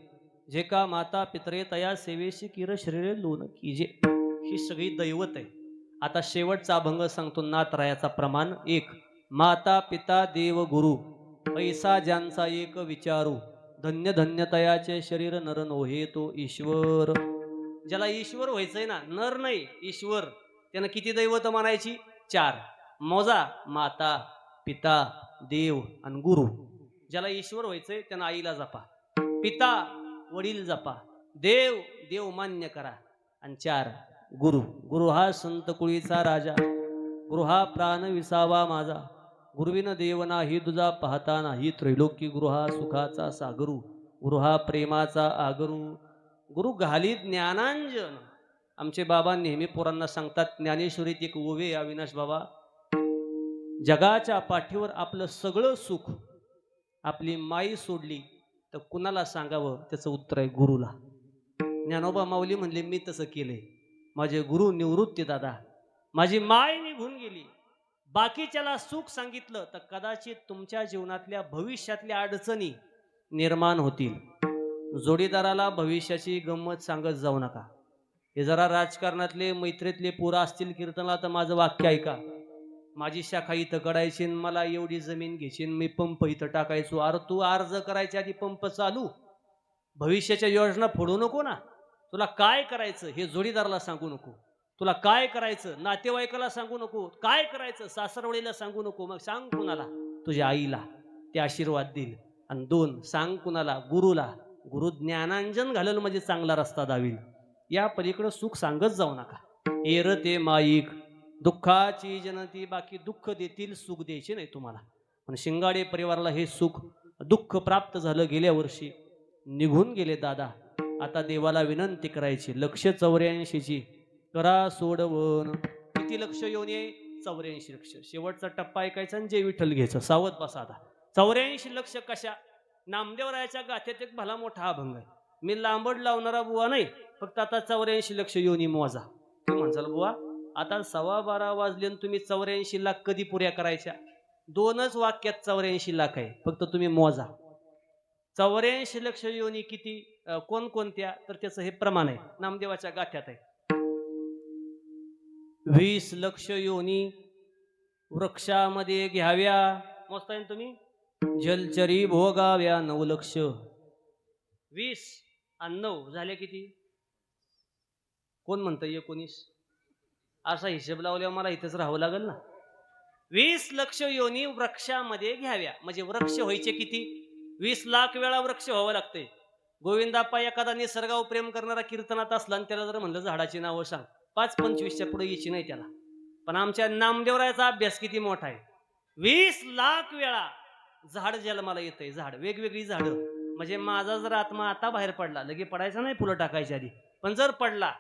जे का माता पितरे तया सेवेशी किर शरीरे लोन कीजे, ही सगळी दैवत आहे. आता शेवटचा अभंग सांगतो नाथरायाचा प्रमाण 1. माता पिता देव गुरु पैसा ज्यांचा एक विचारू, धन्य धन्य तयाचे शरीर नर नोहे तो ईश्वर. ज्याला ईश्वर व्हायचंय ना, नर नाही ईश्वर, त्यानं किती दैवत मानायची? 4. मोजा माता पिता देव आणि गुरु. ज्याला ईश्वर व्हायचंय त्यानं आईला जपा, पिता वडील जपा, देव देव मान्य करा, आणि 4 गुरु. गुरु हा संत कुळीचा राजा, गुरु हा प्राण विसावा माझा, गुरुविन देव नाही तुझा पाहता नाही त्रैलोकी. गुरु हा सुखाचा सागरू, गुरु हा प्रेमाचा आगरू, गुरु घाली ज्ञानांजन. आमचे बाबा नेहमी पोरांना सांगतात, ज्ञानेश्वरीत एक ओवे अविनाश बाबा, जगाच्या पाठीवर आपलं सगळं सुख आपली माई सोडली तर कुणाला सांगावं? त्याचं उत्तर आहे गुरुला. ज्ञानोबा माऊली म्हणले, मी तसं केलंय, माझे गुरु निवृत्ती दादा, माझी माय निघून गेली, बाकीच्याला सुख सांगितलं तर कदाचित तुमच्या जीवनातल्या भविष्यातल्या अडचणी निर्माण होतील. जोडीदाराला भविष्याची गंमत सांगत जाऊ नका. हे जरा राजकारणातले मैत्रीतले पोरं असतील कीर्तनाला तर माझं वाक्य ऐका. माझी शाखा इथं कडायची, मला एवढी जमीन घ्यायची, मी पंप इथं टाकायचो. अरे तू अर्ज करायच्या आधी पंप चालू, भविष्याच्या योजना फोडू नको ना. तुला काय करायचं हे जोडीदाराला सांगू नको, तुला काय करायचं नातेवाईकाला सांगू नको, काय करायचं सासरवडीला सांगू नको. मग सांग कुणाला? तुझ्या आईला, ते आशीर्वाद देईल. आणि 2 सांग कुणाला? गुरुला. गुरु ज्ञानांजन घालेल म्हणजे चांगला रस्ता दावील. या पलीकडे सुख सांगत जाऊ नका. एरते ते माईक दुःखाची जनती, बाकी दुःख देतील, सुख द्यायचे नाही तुम्हाला. पण शिंगाडे परिवाराला हे सुख दुःख प्राप्त झालं गेल्या वर्षी, निघून गेले दादा. आता देवाला विनंती करायची, लक्ष 84ची करा सोडवण. किती लक्ष येऊन ये? 84 लक्ष. शेवटचा टप्पा ऐकायचा आणि जय विठ्ठल घ्यायचं. सावध बसा आता. 84 लक्ष कशा? नामदेवरायाच्या गाथ्यात एक भला मोठा अभंग आहे. मी लांबड लावणारा बुवा नाही, फक्त आता 84 लक्ष येऊन मोजा. तुम्ही म्हणसाल बुवा आता 12:15 वाजले आणि तुम्ही 84 लाख कधी पुऱ्या करायच्या? 2च वाक्यात 84 लाख आहे, फक्त तुम्ही मोजा. 84 लक्ष योनी किती कोणकोणत्या? तर त्याचं हे प्रमाण आहे, नामदेवाच्या गाथ्यात आहे. 20 लक्ष योनी वृक्षामध्ये घ्याव्या, मोजताय तुम्ही. जलचरी भोगाव्या 9 लक्ष. 20 आणि 9 झाले किती? कोण म्हणतं 19? असा हिशेब लावल्यावर मला इथेच राहावं लागेल ना. 20 लक्ष योनी वृक्षामध्ये घ्याव्या, म्हणजे वृक्ष व्हायचे किती? 20 लाख वेळा वृक्ष व्हावं लागतंय. गोविंदाप्पा एखादा निसर्गावर प्रेम करणारा कीर्तनात असला आणि त्याला जर म्हणलं झाडाची नावं सांग, 5-25च्या पुढे यायची नाही त्याला. पण आमच्या नामदेवरायाचा अभ्यास किती मोठा आहे. 20 लाख वेळा झाड जन्माला येतंय, झाड वेगवेगळी झाडं. म्हणजे माझा जर आत्मा आता बाहेर पडला, लगे पडायचा नाही फुलं टाकायच्या आधी, पण जर पडला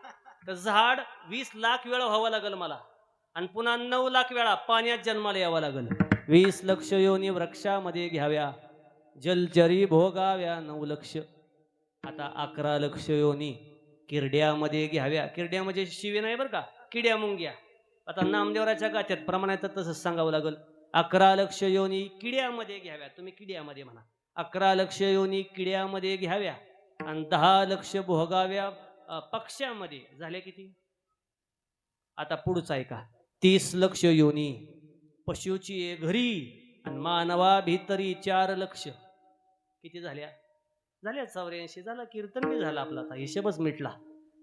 तर झाड 20 लाख वेळा व्हावं लागेल मला, आणि पुन्हा 9 लाख वेळा पाण्यात जन्माला यावं लागेल. 20 लक्ष योनी वृक्षामध्ये घ्याव्या, जलचरी भोगाव्या 9 लक्ष. आता 11 लक्ष योनी किरड्यामध्ये घ्याव्या. किरड्या म्हणजे शिवे नाही बरं का, किड्या मुंग्या. आता नामदेवराच्या गाथ्यात प्रमाणात तसंच सांगावं लागेल. 11 लक्ष योनी किड्यामध्ये घ्याव्या. तुम्ही किड्यामध्ये म्हणा. 11 लक्ष योनी किड्यामध्ये घ्याव्या आणि 10 लक्ष भोगाव्या पक्ष्यामध्ये. झाले किती? आता पुढचा ऐका. 30 लक्ष योनी पशुची घरी आणि मानवा भीतरी 4 लक्ष. किती झाल्या? झाल्या 84. झाला कीर्तन बी झालं आपला, आता हिशेबच मिटला.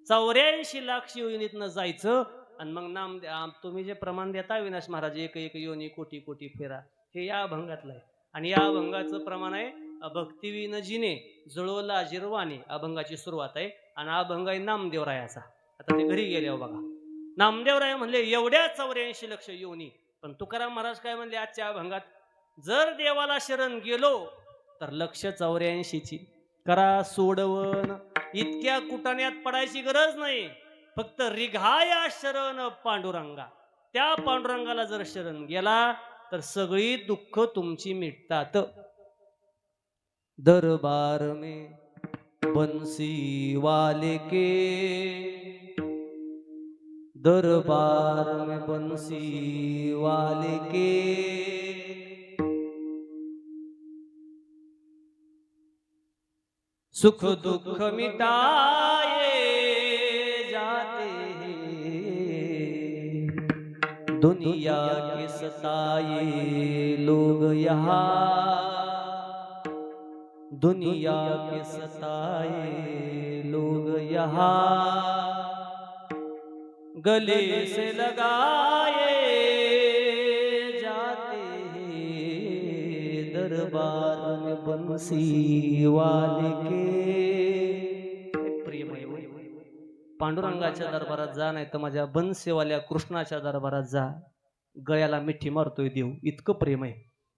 84 लाख योनीतनं जायचं आणि मग नाम तुम्ही जे प्रमाण देता विनाश महाराज, एक एक योनी कोटी कोटी फेरा, हे या अभंगातलं आहे. आणि या अभंगाचं प्रमाण आहे भक्तिविन जिने जळवला जिरवाने अभंगाची सुरुवात आहे आणि अभंग आहे नामदेवरायाचा. आता ते घरी गेले बघा. नामदेवराय म्हणले एवढ्या 84 लक्ष योनी. पण तुकाराम महाराज काय म्हणले आजच्या अभंगात, जर देवाला शरण गेलो तर लक्ष 84ची करा सोडवण. इतक्या कुटाण्यात पडायची गरज नाही, फक्त रिघाया शरण पांडुरंगा. त्या पांडुरंगाला जर शरण गेला तर सगळी दुःख तुमची मिटतात. दरबार में बंसी वाले के, दरबार में बंसी वाले के, सुख दुख मिटाए जाते हैं, दुनिया के सताए लोग यहाँ, दुनिया के सताए लोग यहाँ, गले से लगाए जाते हैं, दरबार में बंसी वाले के. प्रियमय पांडुरंगाच्या दरबारात जा, नाही तर माझ्या बनसेवाल्या कृष्णाच्या दरबारात जा. गळ्याला मिठी मारतोय देव, इतकं प्रेम आहे.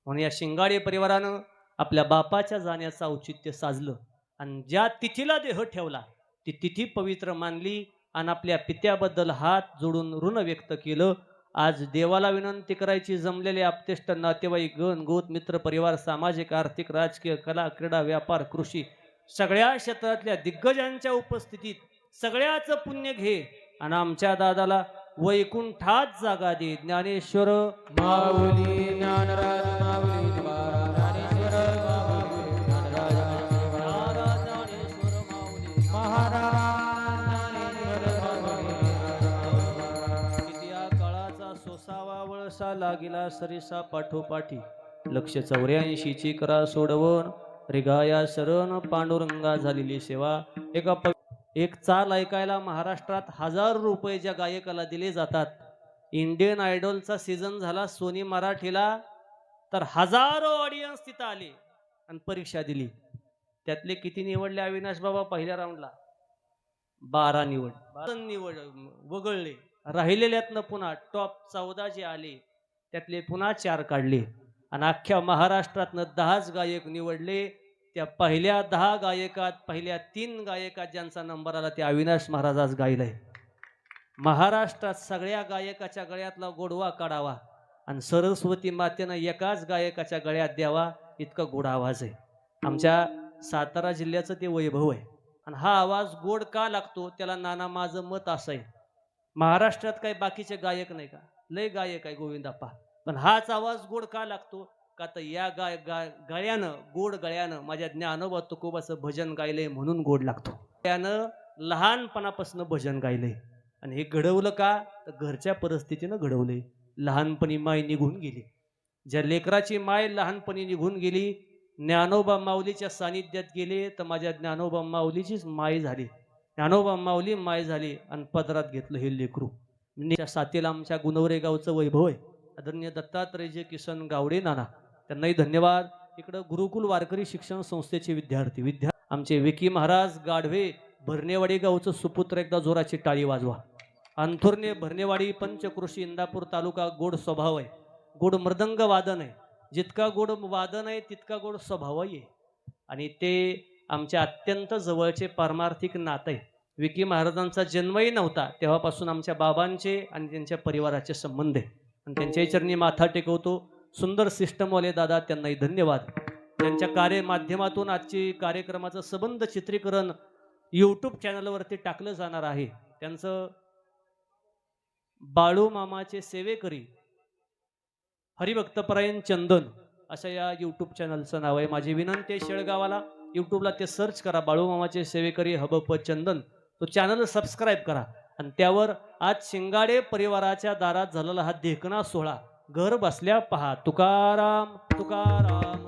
म्हणून या शिंगाडे परिवारानं आपल्या बापाच्या जाण्याचं औचित्य साजलं आणि ज्या तिथीला देह ठेवला ती तिथी पवित्र मानली आणि आपल्या पित्याबद्दल हात जोडून ऋण व्यक्त केलं. आज देवाला विनंती करायची, जमलेले आपतेष्ट नातेवाईक गण गोत मित्र परिवार, सामाजिक आर्थिक राजकीय कला क्रीडा व्यापार कृषी सगळ्या क्षेत्रातल्या दिग्गजांच्या उपस्थितीत सगळ्याचं पुण्य घे आणि आमच्या दादाला वैकुंठात जागा दे. ज्ञानेश्वर माऊली ज्ञानराज माऊली ज्ञानेश्वर माऊली ज्ञानराज सोसावा वळसा लागिला सरिसा पाठोपाठी, लक्ष 84ची करा सोडवण, रिगाया शरण पांडुरंगा झालेली सेवा. एक चाल ऐकायला महाराष्ट्रात 1000 रुपये ज्या गायकाला दिले जातात. इंडियन आयडॉलचा सीझन झाला सोनी मराठीला तर हजारो ऑडियन्स तिथं आले आणि परीक्षा दिली. त्यातले किती निवडले अविनाश बाबा पहिल्या राऊंडला? 12 निवड वगळले. राहिलेल्यातनं पुन्हा टॉप 14 जे आले त्यातले पुन्हा 4 काढले आणि अख्ख्या महाराष्ट्रातनं 10च गायक निवडले. त्या पहिल्या 10 गायकात पहिल्या 3 गायकात ज्यांचा नंबर आला ते अविनाश महाराज आज गायलाय. महाराष्ट्रात सगळ्या गायकाच्या गळ्यातला गोडवा काढावा आणि सरस्वती मातेनं एकाच गायकाच्या गळ्यात द्यावा, इतका गोड आवाज आहे. आमच्या सातारा जिल्ह्याचं ते वैभव आहे. आणि हा आवाज गोड का लागतो त्याला नाना माझं मत असं आहे, महाराष्ट्रात काही बाकीचे गायक नाही का, लय गायक आहे गोविंदाप्पा, पण हाच आवाज गोड का लागतो का तर या गळ्यानं गोड गळ्यानं माझ्या ज्ञानोबा तुकोबाचं भजन गायलंय म्हणून गोड लागतो. त्यानं लहानपणापासून भजन गायलंय आणि हे घडवलं का तर घरच्या परिस्थितीनं घडवलंय. लहानपणी माय निघून गेली, ज्या लेकराची माय लहानपणी निघून गेली ज्ञानोबा माऊलीच्या सानिध्यात गेले तर माझ्या ज्ञानोबा माऊलीचीच माय झाली. ज्ञानोबा माऊली माय झाली आणि पदरात घेतलं हे लेकरू. साथीला आमच्या गुणवरे गावचं वैभव आहे. आदरणीय दत्तात्रयजी किसन गावडे नाना त्यांनाही धन्यवाद. इकडं गुरुकुल वारकरी शिक्षण संस्थेचे विद्यार्थी आमचे विकी महाराज गाढवे भरणेवाडी गावचं सुपुत्र, एकदा जोराची टाळी वाजवा. अंथुर्णे भरणेवाडी पंचकृषी इंदापूर तालुका. गोड स्वभाव आहे, गोड मृदंग वादन आहे. जितका गोड वादन आहे तितका गोड स्वभावही आहे आणि ते आमच्या अत्यंत जवळचे पारमार्थिक नातं आहे. विकी महाराजांचा जन्मही नव्हता तेव्हापासून आमच्या बाबांचे आणि त्यांच्या परिवाराचे संबंध आहे आणि त्यांच्याही चरणी माथा टेकवतो. सुंदर सिस्टमवाले दादा त्यांनाही धन्यवाद. त्यांच्या माध्यमातून आजची कार्यक्रमाचं सबंध चित्रीकरण यूट्यूब चॅनलवरती टाकलं जाणार आहे. त्यांचं बाळू मामाचे सेवेकरी हरिभक्तपरायण चंदन अशा या यूट्यूब चॅनलचं नाव आहे. माझी विनंती आहे शेळगावाला यूट्यूबला ते सर्च करा, बाळू मामाचे सेवेकरी हबप चंदन, तो चॅनल सबस्क्राईब करा आणि त्यावर आज शिंगाडे परिवाराच्या दारात झालेला हा देखणा सोहळा घर बसल्या पहा. तुकाराम तुकाराम.